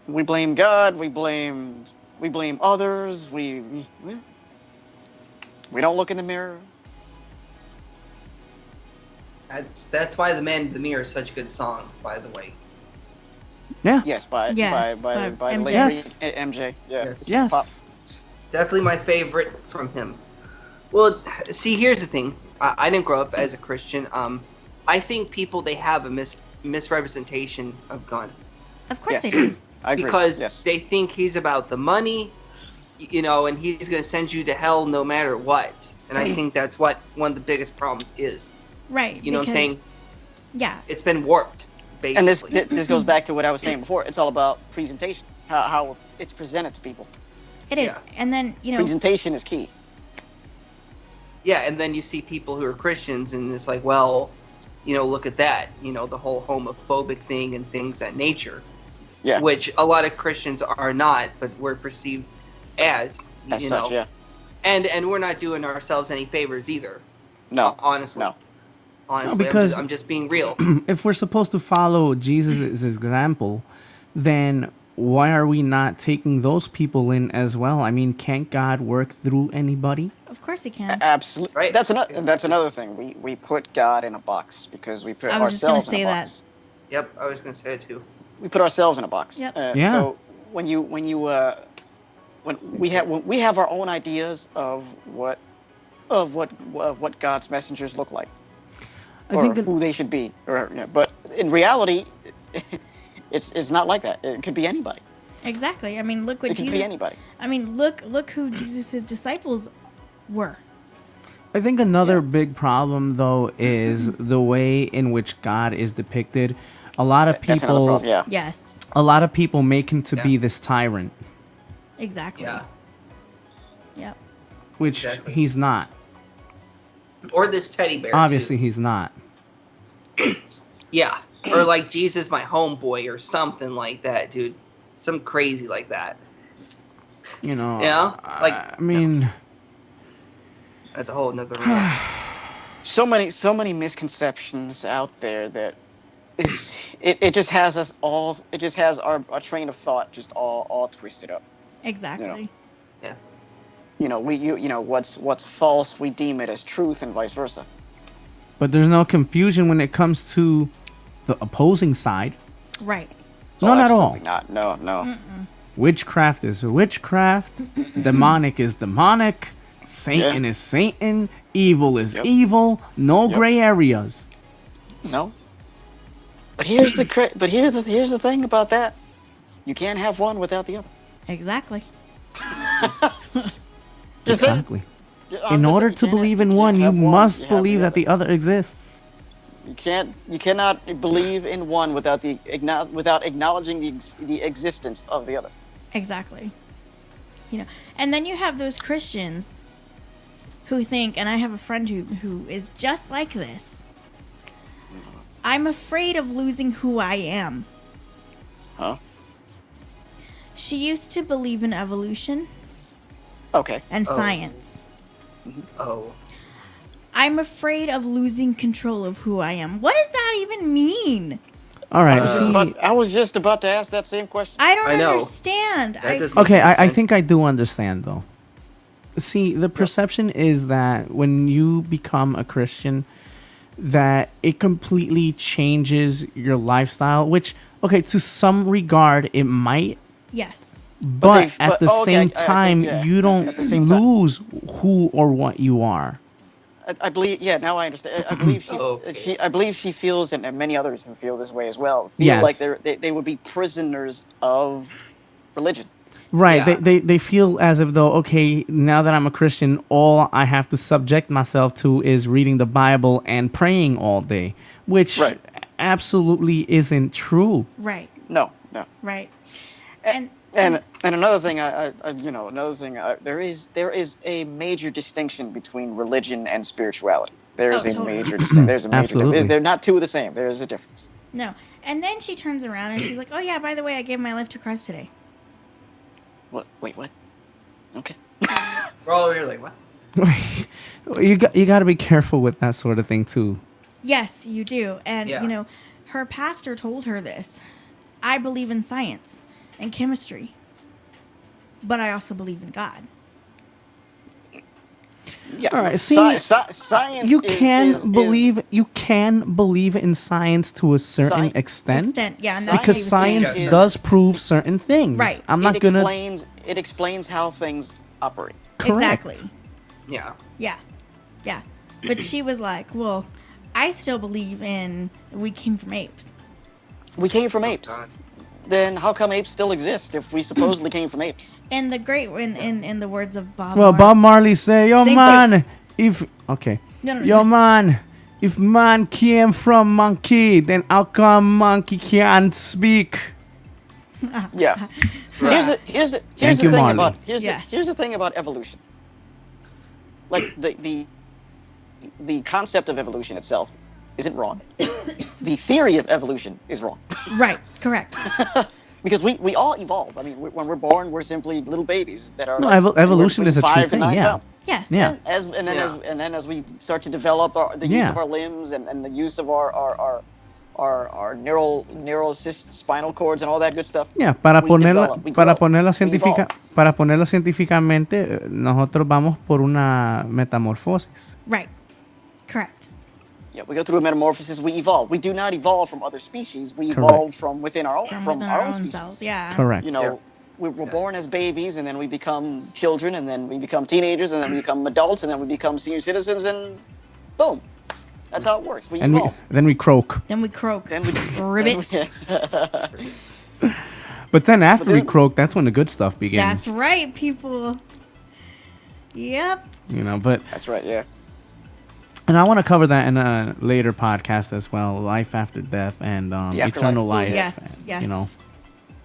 We blame God. We blame others. We don't look in the mirror. That's why The Man in the Mirror is such a good song, by the way. Yeah. Yes, by Yes, the by late MJ. MJ. Yeah. Yes. Yes. Pop. Definitely my favorite from him. Well, see, here's the thing. I didn't grow up as a Christian. I think they have a misrepresentation of God. Of course Yes. they do. I agree. Because yes. they think he's about the money, and he's going to send you to hell no matter what. And I think that's what one of the biggest problems is. Right. You know what I'm saying? Yeah. It's been warped, basically. And this goes back to what I was saying before. It's all about presentation, how it's presented to people. It is. Yeah. And then, Presentation is key. Yeah, and then you see people who are Christians, and it's like, well, look at that. The whole homophobic thing and things that nature. Yeah. Which a lot of Christians are not, but we're perceived as Such, yeah. And we're not doing ourselves any favors either. No. Honestly. No. Honestly, No, because- I'm just being real. If we're supposed to follow Jesus' example, then why are we not taking those people in as well? I mean, can't God work through anybody? of course he can. Absolutely. Right. That's another thing. We put God in a box because we put I was just gonna ourselves in say a that. box. Yep, I was going to say it too. We put ourselves in a box. Yep. Yeah. So when we have our own ideas of what God's messengers look like, I or think who they should be, but in reality, it's not like that. It could be anybody. Exactly. I mean, look what It could Jesus. be anybody. I mean, look who Jesus' disciples were. I think another big problem, though, is the way in which God is depicted. A lot of That's another people, problem. Yeah. Yes. a lot of people make him to be Yeah. this tyrant, Exactly. Yeah. Yep. which Exactly. he's not. Or this teddy bear. Obviously, he's not. Too. Yeah. Or like Jesus, my homeboy, or something like that, dude. Some crazy like that. You know. Yeah, like- I mean, That's a whole nother room. So many misconceptions out there that it just has us all. It just has our train of thought just all twisted up. Exactly. What's false, we deem it as truth, and vice versa. but there's no confusion when it comes to the opposing side. Right. None at all. Absolutely Not. No. Witchcraft is witchcraft. Demonic is demonic. Satan Yeah. is Satan. Evil is Yep. evil. No Yep. gray areas. No. But here's the thing about that. You can't have one without the other. Exactly. Just saying. Exactly. I'm In just order saying, to you can't believe have- in you one, can't you have one, must you have believe that other. the other exists. You cannot believe in one without acknowledging the existence of the other. Exactly. And then you have those Christians who think, and I have a friend who is just like this. I'm afraid of losing who I am. Huh? She used to believe in evolution Okay. and Oh. science. Oh. I'm afraid of losing control of who I am. What does that even mean? All right. I was just about to ask that same question. I don't I know. understand. That doesn't make Okay, any I sense. think I do understand though. See, the perception is that when you become a Christian, that it completely changes your lifestyle. Which, okay, to some regard, it might. Yes. But at the same I time, think, yeah. you don't At the same time. lose who or what you are. I believe. Yeah, now I understand. I believe Okay. I believe she feels, and many others who feel this way as well, feel Yes. like they would be prisoners of religion. Right. Yeah. They feel as if though, okay, now that I'm a Christian, all I have to subject myself to is reading the Bible and praying all day, which Right. absolutely isn't true. Right. No. Right. And another thing, there is a major distinction between religion and spirituality. There is Oh, a totally. major distinction. There's a major. Absolutely. They're not two of the same. There is a difference. No. And then she turns around and she's like, "Oh yeah, by the way, I gave my life to Christ today." What? Wait, what? Okay. We're all over here like, what? you got to be careful with that sort of thing too. Yes, you do. And Yeah. her pastor told her this. I believe in science and chemistry, but I also believe in God. Yeah. All right, see, science. You is- can is- believe you can believe in science to a certain Sci- extent. Yeah, and that's Because what he was saying. science is- does prove certain things. Right. I'm not gonna. It explains how things operate. Correct. Exactly. Yeah. Yeah. But she was like, "Well, I still believe in we came from apes." We came from apes. God. Then how come apes still exist if we supposedly came from apes? And the great in the words of Bob. Well, Marley- Bob Marley say, "Yo, Thank man, if okay, No, yo, man, if man came from monkey, then how come monkey can't speak?" Yeah. Right. Here's the Thank you, thing Marley. about Yes. here's the thing about evolution. Like the concept of evolution itself isn't wrong. The theory of evolution is wrong. Right. Correct. Because we all evolve. I mean, when we're born, we're simply little babies that are. No, like, evolution anywhere is a between true 5 to thing, 9 yeah. pounds. Yes. Yeah. And then as we start to develop the use of our limbs and the use of our neural spinal cords and all that good stuff. Yeah, para we ponerla, develop, we para grow, ponerla we evolve. para ponerlo científicamente, nosotros vamos por una metamorfosis. Right. Correct. Yeah, we go through a metamorphosis. We evolve. We do not evolve from other species. We Correct. evolve from within our own From our own own species. cells. Yeah. Correct. You know, Yeah. we're born as babies, and then we become children, and then we become teenagers, and then we become adults, and then we become senior citizens, and boom, that's how it works. We And evolve. then we croak. Then we croak. Then we Ribbit. But then after we then- croak, that's when the good stuff begins. That's right, people. Yep. But That's right. Yeah. and I want to cover that in a later podcast as well, life after death and The afterlife. eternal life. Yes, and, yes.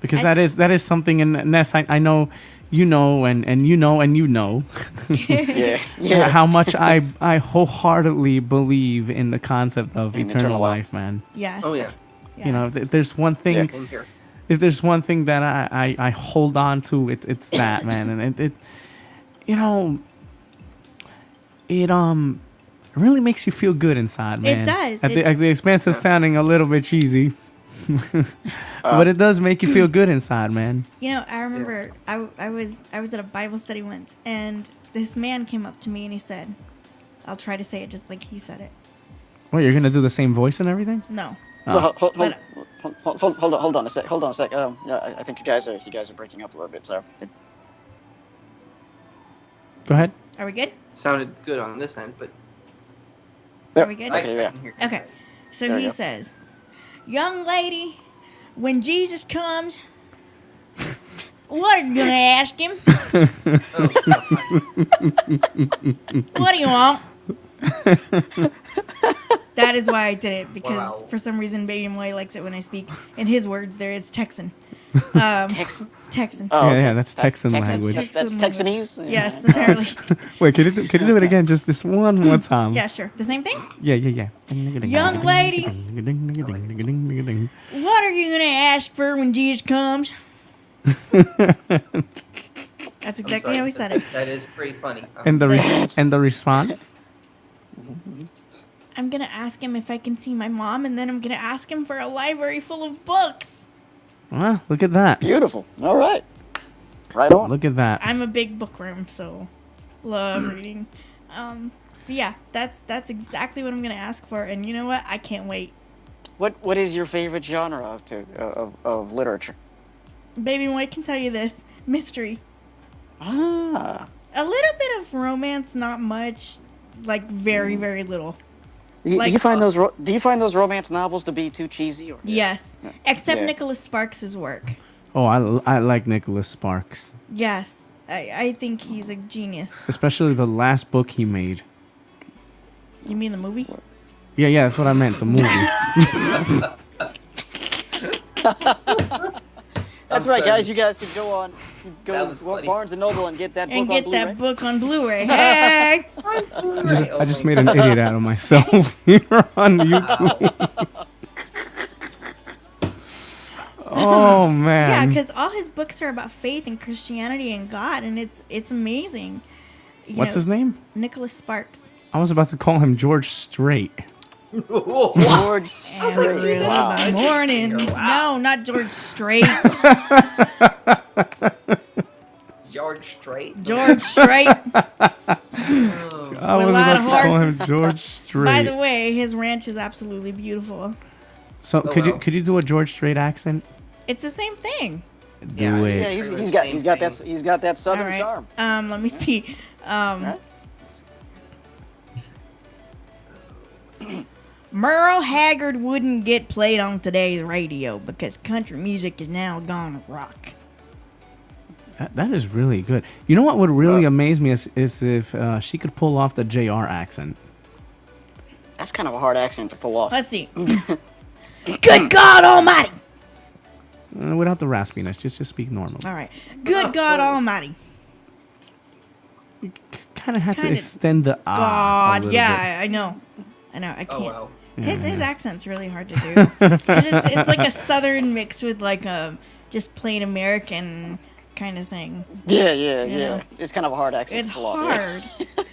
Because that is something in Ness. I know, you know, and you know, and you know, Yeah. Yeah. how much I wholeheartedly believe in the concept of In eternal eternal life. life, man. Yes. Oh yeah. You know, there's one thing. Yeah. In here. If there's one thing that I hold on to, it's that, man. And it you know, it really makes you feel good inside, man. It does. At the expense of sounding a little bit cheesy. But it does make you feel good inside, man. You know, I remember I was at a Bible study once, and this man came up to me and he said, "I'll try to say it just like he said it." What, you're gonna do the same voice and everything? No. Well, But- hold on a sec. Hold on a sec. Yeah, I think you guys are breaking up a little bit. So. Go ahead. Are we good? Sounded good on this end, but Are we good? Okay, yeah. can hear. Okay. So There we he go. says, "Young lady, when Jesus comes, what are you gonna ask him? Oh, What do you want?" That is why I did it, because Wow. for some reason Baby Moy likes it when I speak. In his words, there it's Texan. Texan. Texan. Oh, okay. Yeah, that's Texan language. That's Texan Texanese. Yes, apparently. Wait, can you do it again? Just this one more time. Yeah, sure. The same thing? Yeah. Young lady. What are you gonna ask for when Jesus comes? That's I'm exactly sorry, how he said it. That is pretty funny. And the response? I'm going to ask him if I can see my mom, and then I'm going to ask him for a library full of books. Well, look at that. Beautiful. All right. Right on. Look at that. I'm a big bookworm, so love reading. But yeah, that's exactly what I'm going to ask for, and you know what? I can't wait. What is your favorite genre of literature? Baby Boy can tell you this. Mystery. Ah. A little bit of romance, not much. Like, very, very little. Do you find those romance novels to be too cheesy? Or? Yes. Except Yeah. Nicholas Sparks' work. Oh, I like Nicholas Sparks. Yes. I think he's a genius. Especially the last book he made. You mean the movie? Yeah, that's what I meant. The movie. That's right, guys. You guys can go That was to funny. Barnes and Noble and get that book And on get Blu-ray. that book on Blu-ray. Hey! I just made an idiot out of myself here on YouTube. Oh Yeah, man. because all his books are about faith and Christianity and God, and it's amazing. What's his name? Nicholas Sparks. I was about to call him George Strait. George And Strait. really Wow. by morning. Wow. No, not George Strait. George Strait. George Strait. Oh. I With was a lot about of to call him horses. George Strait. By the way, his ranch is absolutely beautiful. So Oh, could wow. you do a George Strait accent? It's the same thing. Do Yeah, it. Yeah, he's got that All southern right. charm. Let me see. Right? Merle Haggard wouldn't get played on today's radio because country music is now gone rock. That is really good. You know what would really amaze me is if she could pull off the JR accent. That's kind of a hard accent to pull off. Let's see. Good God Almighty! Without the raspiness, just speak normal. All right. Good God Almighty. Kind of have to Kinda- extend the a God, little yeah, I know. I know. I can't. Oh wow. His accent's really hard to do. 'Cause it's like a southern mix with like a just plain American kind of thing. Yeah. You know. It's kind of a hard accent It's to pull off. yeah. hard.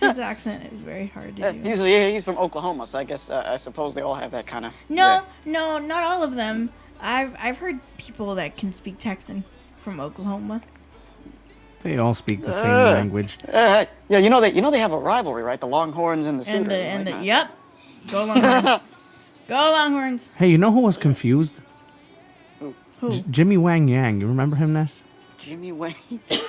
His accent is very hard to do. He's from Oklahoma, so I guess I suppose they all have that kind of. No, not all of them. I've heard people that can speak Texan from Oklahoma. They all speak the same Uh. language. Yeah, you know they have a rivalry, right? The Longhorns and the And Sooners. the right? yep. Go Longhorns. Go Longhorns. Hey, you know who was confused? Who? Jimmy Wang Yang. You remember him, Ness? Jimmy Wayne.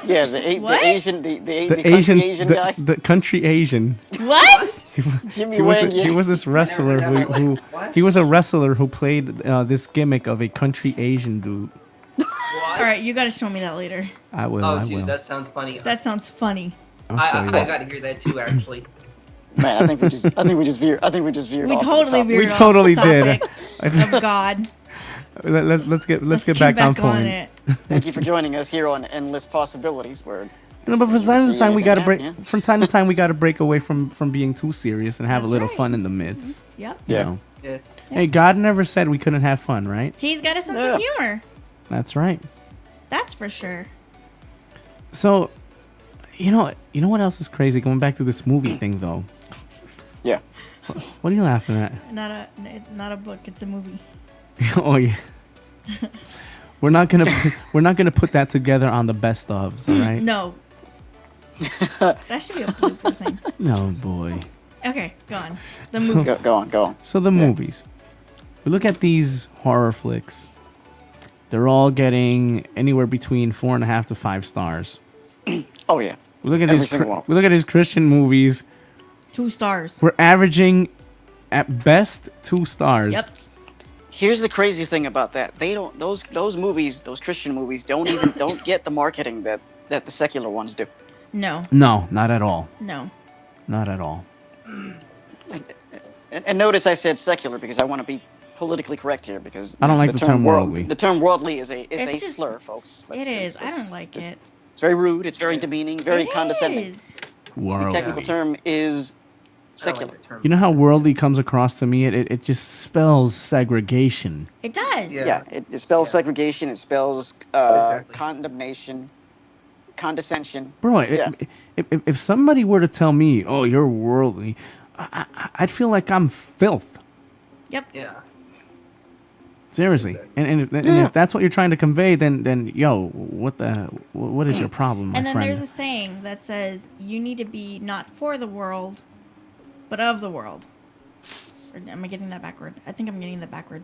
Yeah, the What? Asian, the The Asian guy. the country Asian. What? Jimmy He was, Wang. he was this wrestler never heard who that. What? he was a wrestler who played this gimmick of a country Asian dude. What? All right, you got to show me that later. I will. Oh, I dude, will. that sounds funny. That sounds funny. I'll show you. I got to hear that too, actually. Man, I think we just veered. We off totally the topic. veered We off totally the did. topic of God. Let's get back on point. it. Thank you for joining us here on Endless Possibilities, where. You know, but from you time can to see time we gotta anything break. happen, From time to time we gotta break away from being too serious and have a That's little right. fun in the midst. Yep. You Yeah. know. Yeah. Hey, God never said we couldn't have fun, right? He's got a sense Yeah. of humor. That's right. That's for sure. So, you know what else is crazy? Going back to this movie thing, though. Yeah. What are you laughing at? Not a book. It's a movie. Oh yeah. We're not gonna put that together on the best ofs, all right? No. That should be a blooper thing. No, boy. Okay, go on. The So- movie. Go on. So the movies. We look at these horror flicks. They're all getting anywhere between 4.5 to 5 stars. Oh yeah. We look at Every these. single one. We look at these Christian movies. 2 stars. We're averaging, at best, 2 stars. Yep. Here's the crazy thing about that. They don't. Those movies, those Christian movies, don't get the marketing that the secular ones do. No. No, not at all. No. Not at all. And notice I said secular because I want to be politically correct here because I don't like the term worldly. The term worldly is a It's just- slur, folks. It is. I don't like it. It's very rude. It's very demeaning. Very It condescending. is. The Worldly. technical term is I don't secular. like the term. You know how worldly comes across to me? It just spells segregation. It does. Yeah. Yeah, it spells Yeah. segregation. It spells Exactly. condemnation, condescension. Bro, Yeah. if somebody were to tell me, oh, you're worldly, I'd feel like I'm filth. Yep. Yeah. Seriously. Exactly. And if that's what you're trying to convey, then yo, what is your problem, my And then friend? there's a saying that says you need to be not for the world, but of the world. Or am I getting that backward? I think I'm getting that backward.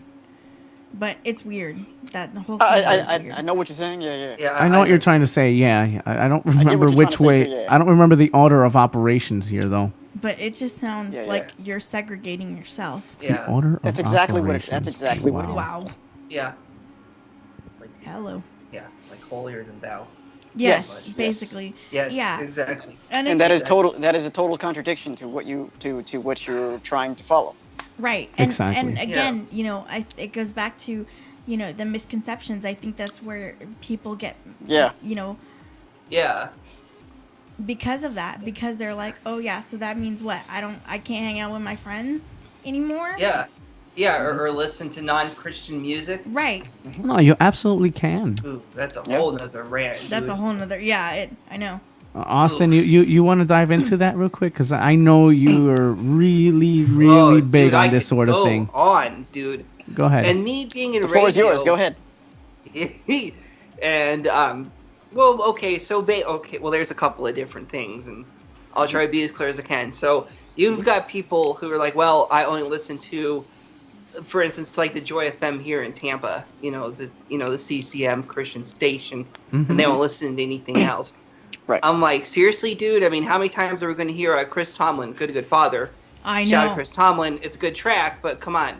But it's weird. That the whole thing is weird. I know what you're saying. Yeah. Yeah. I know what you're trying to say. Yeah, I don't remember what you're which trying to way. say too, yeah. I don't remember the order of operations here, though. But it just sounds Yeah, like you're segregating yourself. The Yeah. order That's of exactly what it- operations. that's exactly what it is. Wow. Yeah. Hello. Yeah. Like holier than thou. Yes, Yes. basically. Yes. Yeah. Exactly. And And it's that is total. That is a total contradiction to what you're trying to follow. right. And, Exactly. And again, it goes back to, the misconceptions. I think that's where people get, Yeah. Yeah. because of that, because they're like, oh yeah, so that means what? I can't hang out with my friends anymore. Yeah. Yeah. Or listen to non-Christian music. Right. No, you absolutely can. Ooh, that's a Yeah. whole nother rant. That's dude. a whole nother. Yeah. I know. Austin, you want to dive into that real quick? Because I know you are really, really big dude, on I this could sort of go thing. On, dude. Go ahead. And me being in The floor is radio, yours. Go ahead. and well, okay, well, there's a couple of different things, and I'll try to be as clear as I can. So you've got people who are like, well, I only listen to, for instance, like the Joy FM here in Tampa, the CCM Christian station, and they don't listen to anything else. Right. I'm like, seriously, dude? I mean, how many times are we going to hear Chris Tomlin, Good Father? I Shout out know. Chris Tomlin. It's a good track, but come on.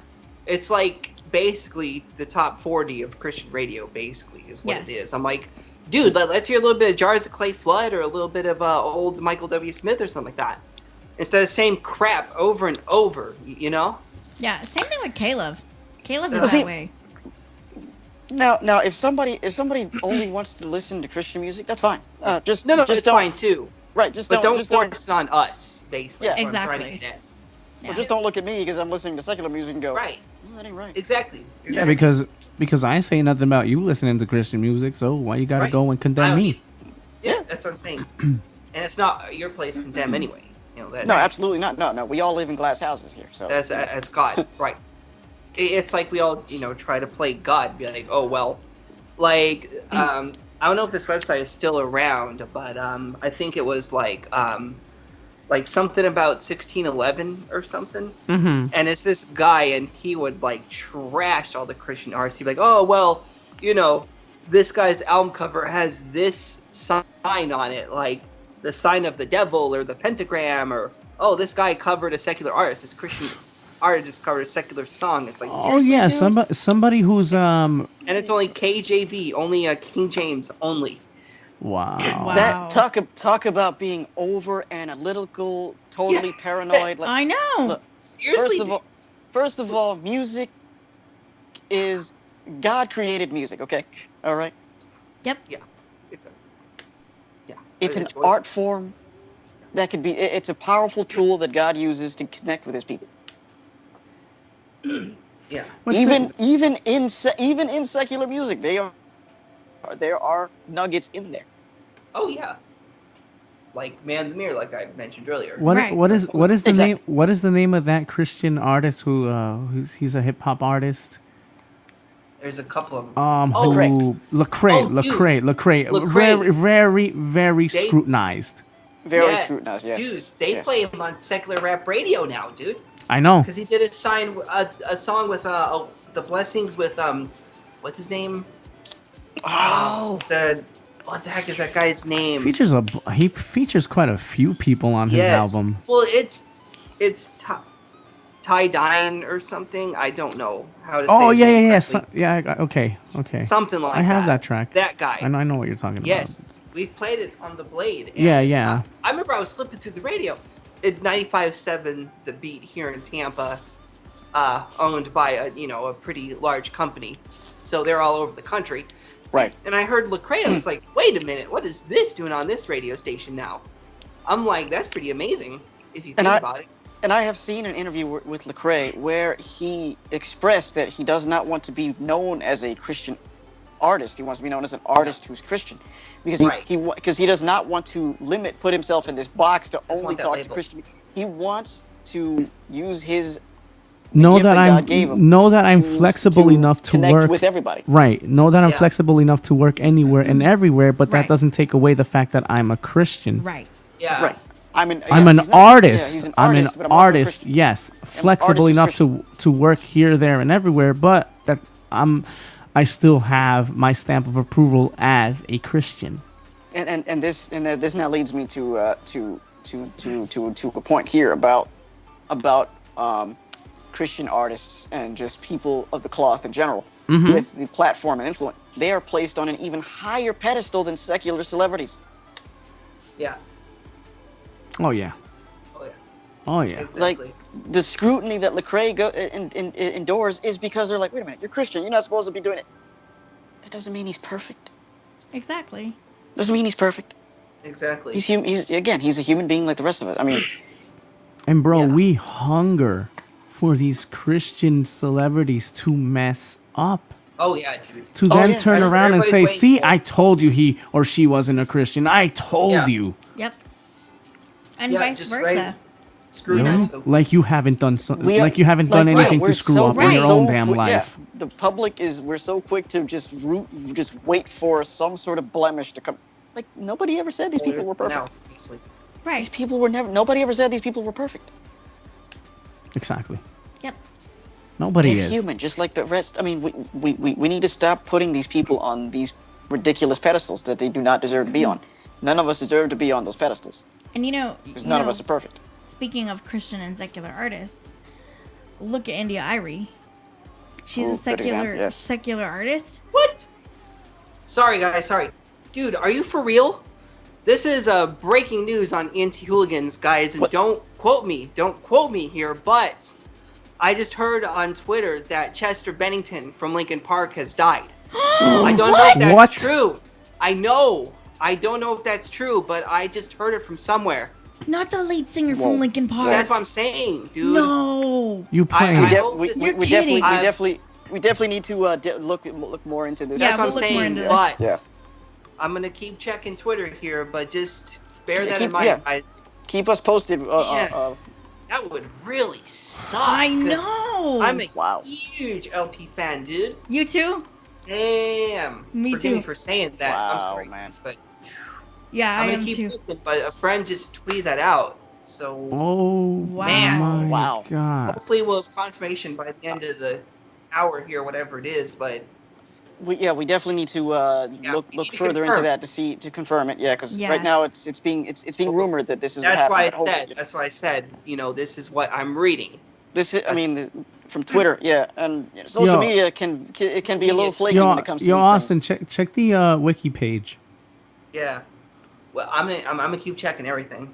It's like basically the top 40 of Christian radio, basically, is what Yes. it is. I'm like, dude, let's hear a little bit of Jars of Clay Flood or a little bit of old Michael W. Smith or something like that. Instead of the same crap over and over, Yeah. Same thing with Caleb. Caleb is Well, that see- way. Now, if somebody only wants to listen to Christian music, that's fine. Just no, just it's don't, fine too. Right. Just But don't just don't, force it on us, basically. Yeah. is what I'm trying to Exactly. get at. Yeah. or just don't look at me because I'm listening to secular music and go, Right. "Oh, that ain't right." Exactly. Yeah, because I ain't saying nothing about you listening to Christian music, so why you gotta Right. go and condemn me? Yeah, that's what I'm saying. And it's not your place to condemn anyway. That. No, absolutely not. No. We all live in glass houses here, so That's God, right? It's like we all, try to play God. Be like, oh well, like I don't know if this website is still around, but I think it was like something about 1611 or something. Mm-hmm. And it's this guy, and he would like trash all the Christian artists. He'd be like, oh well, this guy's album cover has this sign on it, like the sign of the devil or the pentagram, or oh, this guy covered a secular artist. This Christian artist covered a secular song. It's like, Oh seriously, yeah, dude? somebody who's And it's only KJV, only King James only. wow. Wow. that talk about being over analytical, totally Yeah. paranoid. Like, I know. look, Seriously, first of all, music is God created music. Okay, all right. Yep. yeah. It's an Enjoy. art form that could be. It's a powerful tool that God uses to connect with His people. Yeah. What's Even in secular music, there are nuggets in there. Oh yeah. Like Man in the Mirror, like I mentioned earlier. Right. what is the Exactly. name? What is the name of that Christian artist he's a hip hop artist? There's a couple of them. Lecrae. Lecrae. Very They- scrutinized. Very Yes. scrutinized. Yes. Dude, they Yes. play him on secular rap radio now, dude. I know. Because he did a song with the Blessings with what's his name? Oh. What the heck is that guy's name? He features quite a few people on his album. Well, it's tie dine or something. I don't know how to say. Oh his yeah, name yeah. correctly. Okay. Something like that. I have that track. That guy. I know what you're talking Yes, we played it on the Blade. and Yeah. I remember I was flipping through the radio. At 95.7, The Beat here in Tampa, owned by a pretty large company, so they're all over the country. Right. And I heard Lecrae. I was like, wait a minute, what is this doing on this radio station now? I'm like, that's pretty amazing if you think about it. And I have seen an interview with Lecrae where he expressed that he does not want to be known as a Christian artist. He wants to be known as an artist who's Christian, because he does not want to put himself in this box to only want that talk to label. Christian. He wants to use his know gift that God gave him I'm to flexible enough to connect work with everybody. Right. Know that I'm Yeah. flexible enough to work anywhere and everywhere, but that Right. doesn't take away the fact that I'm a Christian. Right. Yeah. Right. I'm an he's not- artist. Yeah, he's an I'm artist, an but I'm also a artist. Christian. Yes, flexible artist is enough to work here, there, and everywhere, but that I still have my stamp of approval as a Christian. And this now leads me to a point here about Christian artists and just people of the cloth in general with the platform and influence. They are placed on an even higher pedestal than secular celebrities. Yeah. Oh yeah. Oh yeah. Oh yeah. Exactly. Like the scrutiny that Lecrae endures is because they're like, wait a minute, you're Christian, you're not supposed to be doing it. That doesn't mean he's perfect. Exactly. Doesn't mean he's perfect. Exactly. He's a human being like the rest of us. I mean, And bro, Yeah. we hunger for these Christian celebrities to mess up. Oh yeah, dude. To Oh, then yeah. turn That's what around and say, everybody's see, waiting for. I told you he or she wasn't a Christian. I told Yeah. you. Yep. And Yeah, vice just versa. right. Scrutinize them. Like you haven't done we are- like you haven't done like, anything we're to screw so- up we're in your so own damn yeah, life. the public we're so quick to just wait for some sort of blemish to come. Like nobody ever said these people were perfect. Now, obviously. These Right. people were never. Nobody ever said these people were perfect. Exactly. Yep. Nobody They're is. human, just like the rest. I mean, we need to stop putting these people on these ridiculous pedestals that they do not deserve to be on. None of us deserve to be on those pedestals And because none of us are perfect. Speaking of Christian and secular artists, look at India Irie. She's Ooh, a good example, secular yes. secular artist. What? Sorry, guys. Sorry, dude. Are you for real? This is breaking news on Anti-Hooligans, guys, and What? don't quote me. Don't quote me here, but I just heard on Twitter that Chester Bennington from Linkin Park has died. I don't know if that's What? true. I know. I don't know if that's true, but I just heard it from somewhere. Not the lead singer Whoa. from Linkin Park. That's what I'm saying, dude. No. You playing? I- We You're definitely kidding. we definitely need to look more into this. Yeah, That's we'll what I'm look more saying, into but Yeah. I'm gonna keep checking Twitter here, but just bear Yeah, that keep- in mind, yeah. guys. Keep us posted. Yeah. That would really suck. I 'cause know. I'm a Wow. huge LP fan, dude. You too? Damn. Me Forgive too. me for saying that. I'm Wow, sorry, man. guys, but Yeah, I'm I gonna am keep too. looking. But a friend just tweeted that out, so Oh Wow. my Wow. god. hopefully we'll have confirmation by the end of the hour here, whatever it is. But We definitely need to look we need to further into confirm. that to confirm it. Yeah, because Yes. right now it's being rumored that this is that's what why I happened. but said. hopefully- That's why I said. You know, this is what I'm reading. This is, I mean, from Twitter, yeah, and social Yo. media can be a little flaky when it comes to Yo, these Austin, things. check the wiki page. Yeah. Well, I'm gonna keep checking everything.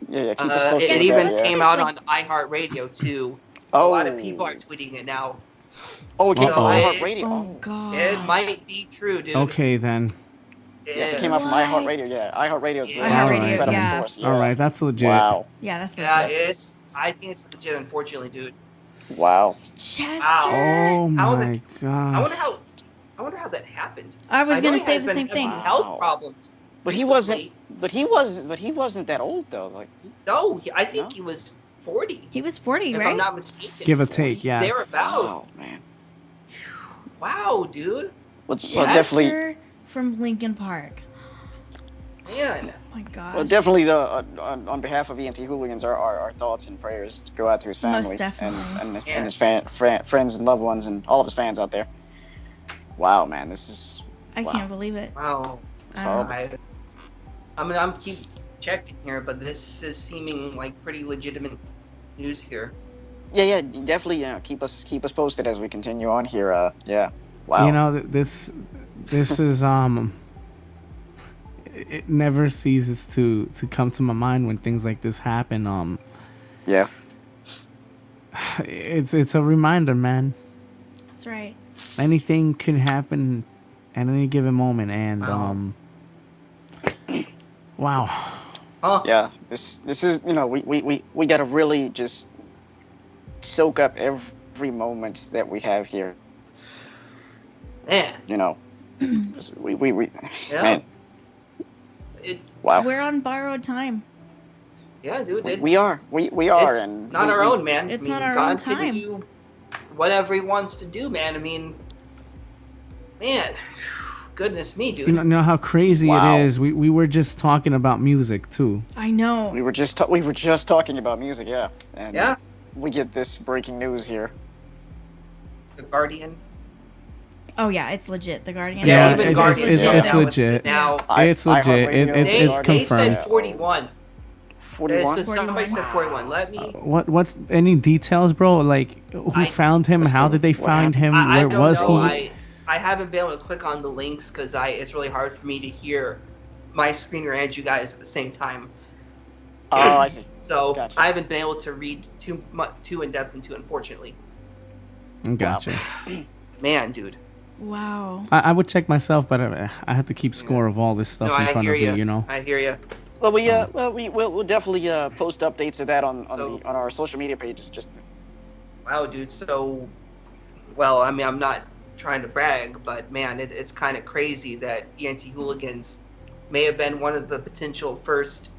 Yeah, keep us posted. It with even that, yeah. came out on iHeartRadio too. A lot of people are tweeting it now. Oh, it came from Uh-oh. iHeartRadio. Oh god. It might be true, dude. Okay then. Yeah, it came out from What? iHeartRadio. Yeah, iHeartRadio is Yeah. a iHeartRadio, credible yeah. source. Yeah. All right, that's legit. Wow. Yeah, that's Yeah, legit. I think it's legit. Oh, Unfortunately, dude. Wow. Chester. Oh How my I god. wonder how that happened. I was I know gonna he say has the been same thing. having Wow. Health problems. But he recently. wasn't that old though. Like, No, I think No? he was 40. He was 40, If right? I'm not mistaken. Give or take, 40, yes. Thereabout. oh man. Wow, dude. Well, Chester definitely, from Linkin Park. Man. Oh my god. well, definitely, on behalf of ENT Hooligans, our thoughts and prayers go out to his family definitely. and his, Yeah. and his friends and loved ones and all of his fans out there. Wow, man, this is I wow. can't believe it. Wow. It's I horrible. I'm keep checking here, but this is seeming like pretty legitimate news here. Yeah, definitely. Keep us posted as we continue on here. Yeah, wow. You know, this is it never ceases to come to my mind when things like this happen. Yeah, It's a reminder, man. That's right. Anything can happen at any given moment, and Wow. wow. Huh? yeah. This is we gotta really just soak up every moment that we have here. Man. 'Cause we Yeah. man, It, wow. We're on borrowed time. Yeah, dude. We are, It's and not our own, man. It's I mean, not our God own can time. do whatever He wants to do, man. I mean, man, goodness me, dude. You know how crazy Wow. it is. We were just talking about music too. I know. We were just talking about music, yeah. And Yeah. we get this breaking news here. The Guardian. Oh yeah, it's legit. The Guardian. Yeah, even it's- Guardian. it's- it's now, legit. Now, It's legit. iHeartRadio, It's they confirmed. said 41. 41. Somebody said 41. Let me. What's any details, bro? Like who found him? Let's How go. did they What find him? I Where don't was know. he? I haven't been able to click on the links because it's really hard for me to hear my screener and you guys at the same time. Oh, I see. So Gotcha. I haven't been able to read too in depth into, unfortunately. Gotcha. Man, dude. Wow. I would check myself, but I have to keep score of all this stuff No, in I front hear of me. you. You know. I hear you. Well, we'll definitely post updates of that on our social media pages. Just Wow, dude. So, well, I mean, I'm not trying to brag, but man, it's kind of crazy that ENT Hooligans may have been one of the potential first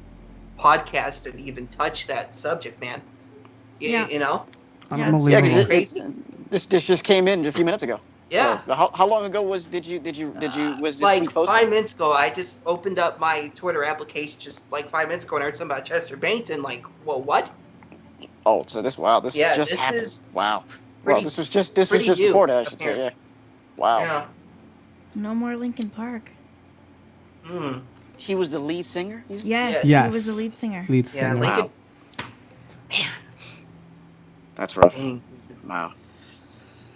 podcasts to even touch that subject, man. Yeah. You know? Yeah, Unbelievable. yeah, because Crazy. this just came in a few minutes ago. Yeah. How long ago was this Like tweet posted? 5 minutes ago, I just opened up my Twitter application just like 5 minutes ago and I heard something about Chester Bennington. Like, well, what? Oh, so this Yeah, just this happened. is Wow. pretty- Well, this was just pretty new, reported, I should say. apparently. Yeah. Wow. Yeah. No more Linkin Park. Hmm. He was the lead singer. Yes. Yes. He was the lead singer. Lead Yeah, singer. Lincoln. That's rough. Dang. Wow.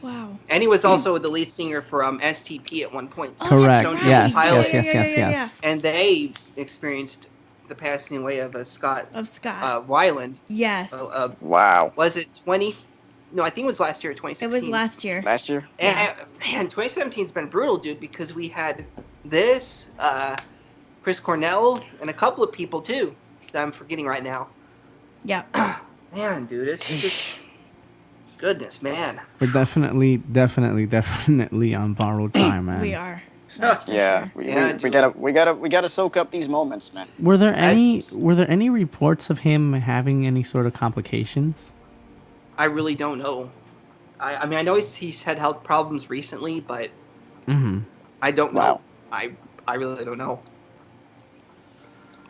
Wow. And he was also the lead singer for STP at one point. Oh, Correct. that's right. Yes. Pilot. Yes. And they experienced the passing away of Scott Of Scott. Weiland. Yes. Wow. Was it 20? No, I think it was last year, 2016. It was last year. Last year. And, man, 2017's been brutal, dude, because we had this, Chris Cornell, and a couple of people, too, that I'm forgetting right now. Yeah. Man, dude, it's just... Goodness, man. We're definitely on borrowed time, man. We are. That's for Yeah. sure. We gotta soak up these moments, man. Were there That's- any reports of him having any sort of complications? I really don't know. I mean, I know he's had health problems recently, but Mm-hmm. I don't know. Wow. I really don't know.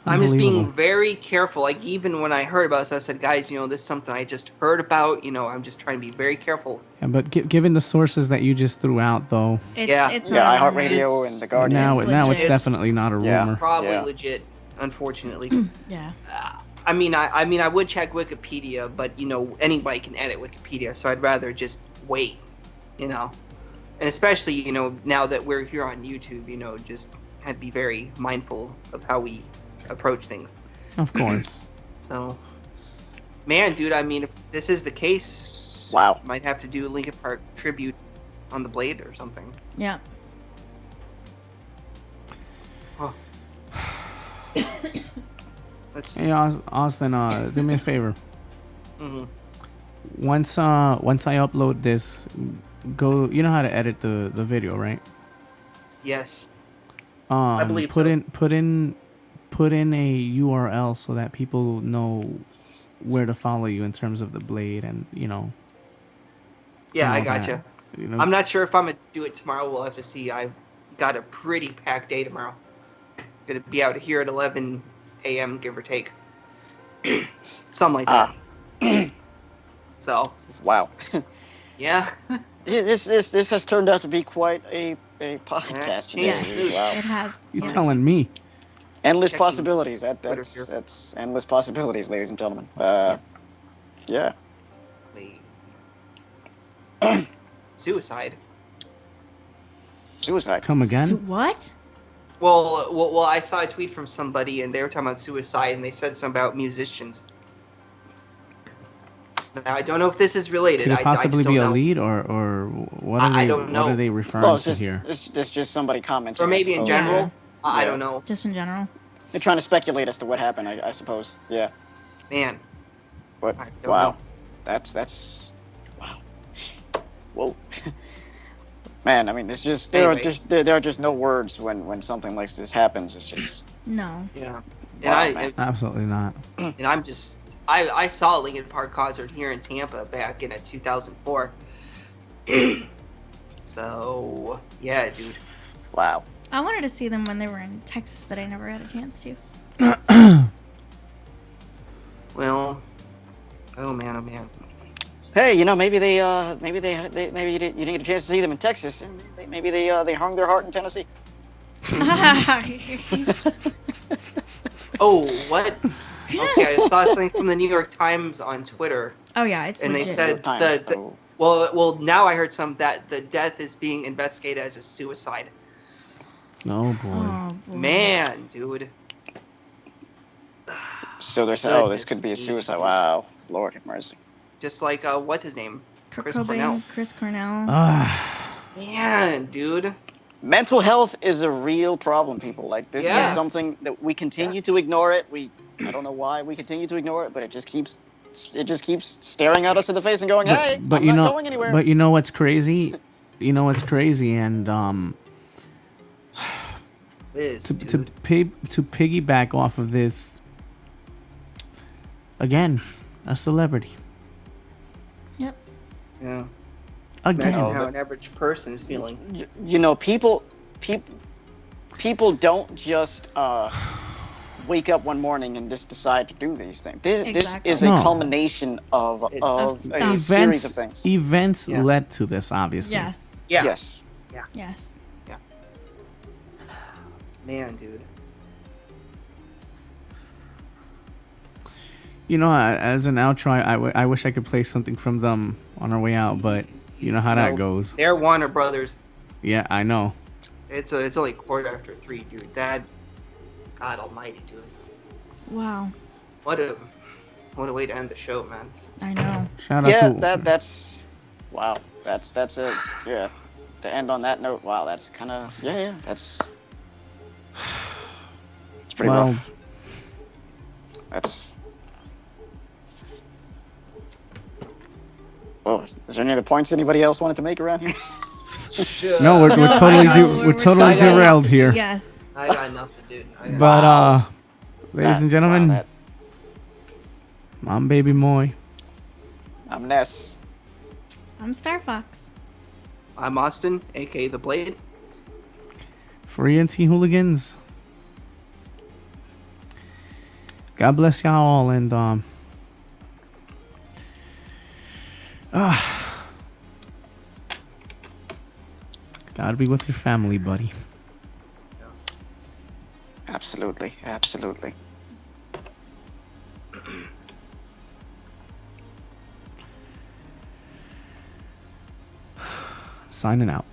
I'm just being very careful. Like, even when I heard about this, I said, guys, this is something I just heard about. I'm just trying to be very careful. Yeah, but given the sources that you just threw out, though, It's, Yeah. It's Yeah, not a iHeartRadio rumor. and the Guardian. now it's legit. definitely not a Yeah. rumor. Probably Yeah. legit, unfortunately. Yeah. I mean, I would check Wikipedia, but anybody can edit Wikipedia, so I'd rather just wait, and especially now that we're here on YouTube, just had to be very mindful of how we approach things. Of course. So, man, dude, I mean, if this is the case, Wow. might have to do a Linkin Park tribute on the Blade or something. Yeah. Oh. Let's. Hey, Austin, do me a favor. Mhm. Once I upload this, go. You know how to edit the video, right? Yes. I believe put so. put in a URL so that people know where to follow you in terms of the Blade, and Yeah, all I that. gotcha. You know, I'm not sure if I'm gonna do it tomorrow. We'll have to see. I've got a pretty packed day tomorrow. Gonna be out of here at 11 a.m. give or take. Something like that. So Wow. yeah. This has turned out to be quite a podcast. Yeah, today. cheers. Wow. It has. you're yes. telling me. Endless Checking possibilities. Twitter here. That's endless possibilities, ladies and gentlemen. Yeah. Wait. Suicide. Suicide. Come again? What? Well, I saw a tweet from somebody, and they were talking about suicide, and they said something about musicians. Now, I don't know if this is related. Could it I possibly just don't be a know. lead, or what are I they? don't know. What are they referring Well, it's to just here? it's just somebody commenting. Or maybe I in suppose. general. Yeah. I Yeah. don't know. Just in general. They're trying to speculate as to what happened. I suppose. Yeah. Man. But I don't wow, know. that's wow. Whoa. Man, I mean, it's just there Anyway. are just no words when something like this happens. It's just No. Yeah. And Wow, man. Absolutely not. and I'm just I saw a Linkin Park concert here in Tampa back in 2004. So yeah, dude. Wow. I wanted to see them when they were in Texas, but I never had a chance to. Well, oh man. Hey, maybe maybe you didn't get a chance to see them in Texas. Maybe they hung their heart in Tennessee. Oh, what? Okay, I saw something from the New York Times on Twitter, Oh yeah, it's and they legit. said Times. the Oh. well now I heard that the death is being investigated as a suicide. Oh boy. Oh, boy. Man, dude. So they're saying, oh, this could be a suicide. Wow, Lord have mercy. Just like what's his name? Kurt Chris Cobain, Cornell. Chris Cornell. Man, dude. Mental health is a real problem, people. Like this Yes. is something that we continue to ignore it. I don't know why we continue to ignore it, but it just keeps staring at us in the face and going, "Hey, but I'm you not know, going anywhere." but you know what's crazy? You know what's crazy, and It is, to dude. piggyback off of this, again, a celebrity. Yep. Yeah. Again. Imagine how an average person is feeling. People don't just wake up one morning and just decide to do these things. This Exactly. is a No. culmination of Of a stuff. series of things. Events Yeah. led to this, obviously. Yes. Yeah. Yes. Yes. Man, dude. You know, as an outro, I wish I could play something from them on our way out, but you know how that No, goes. They're Warner Brothers. Yeah, I know. It's only 3:15, dude. That, God Almighty, dude. Wow. What a way to end the show, man. I know. Shout out Yeah, to that's wow. That's a yeah. To end on that note, wow, that's kind of that's it's pretty well. rough. That's. Well, is there any other points anybody else wanted to make around here? No, we're No, totally I know. we're totally I got derailed here. Yes. I got nothing, dude. But ladies and gentlemen, Wow, I'm Baby Moy. I'm Ness. I'm Star Fox. I'm Austin, aka The Blade. For ENT Hooligans. God bless y'all all, and gotta be with your family, buddy. Absolutely. Signing out.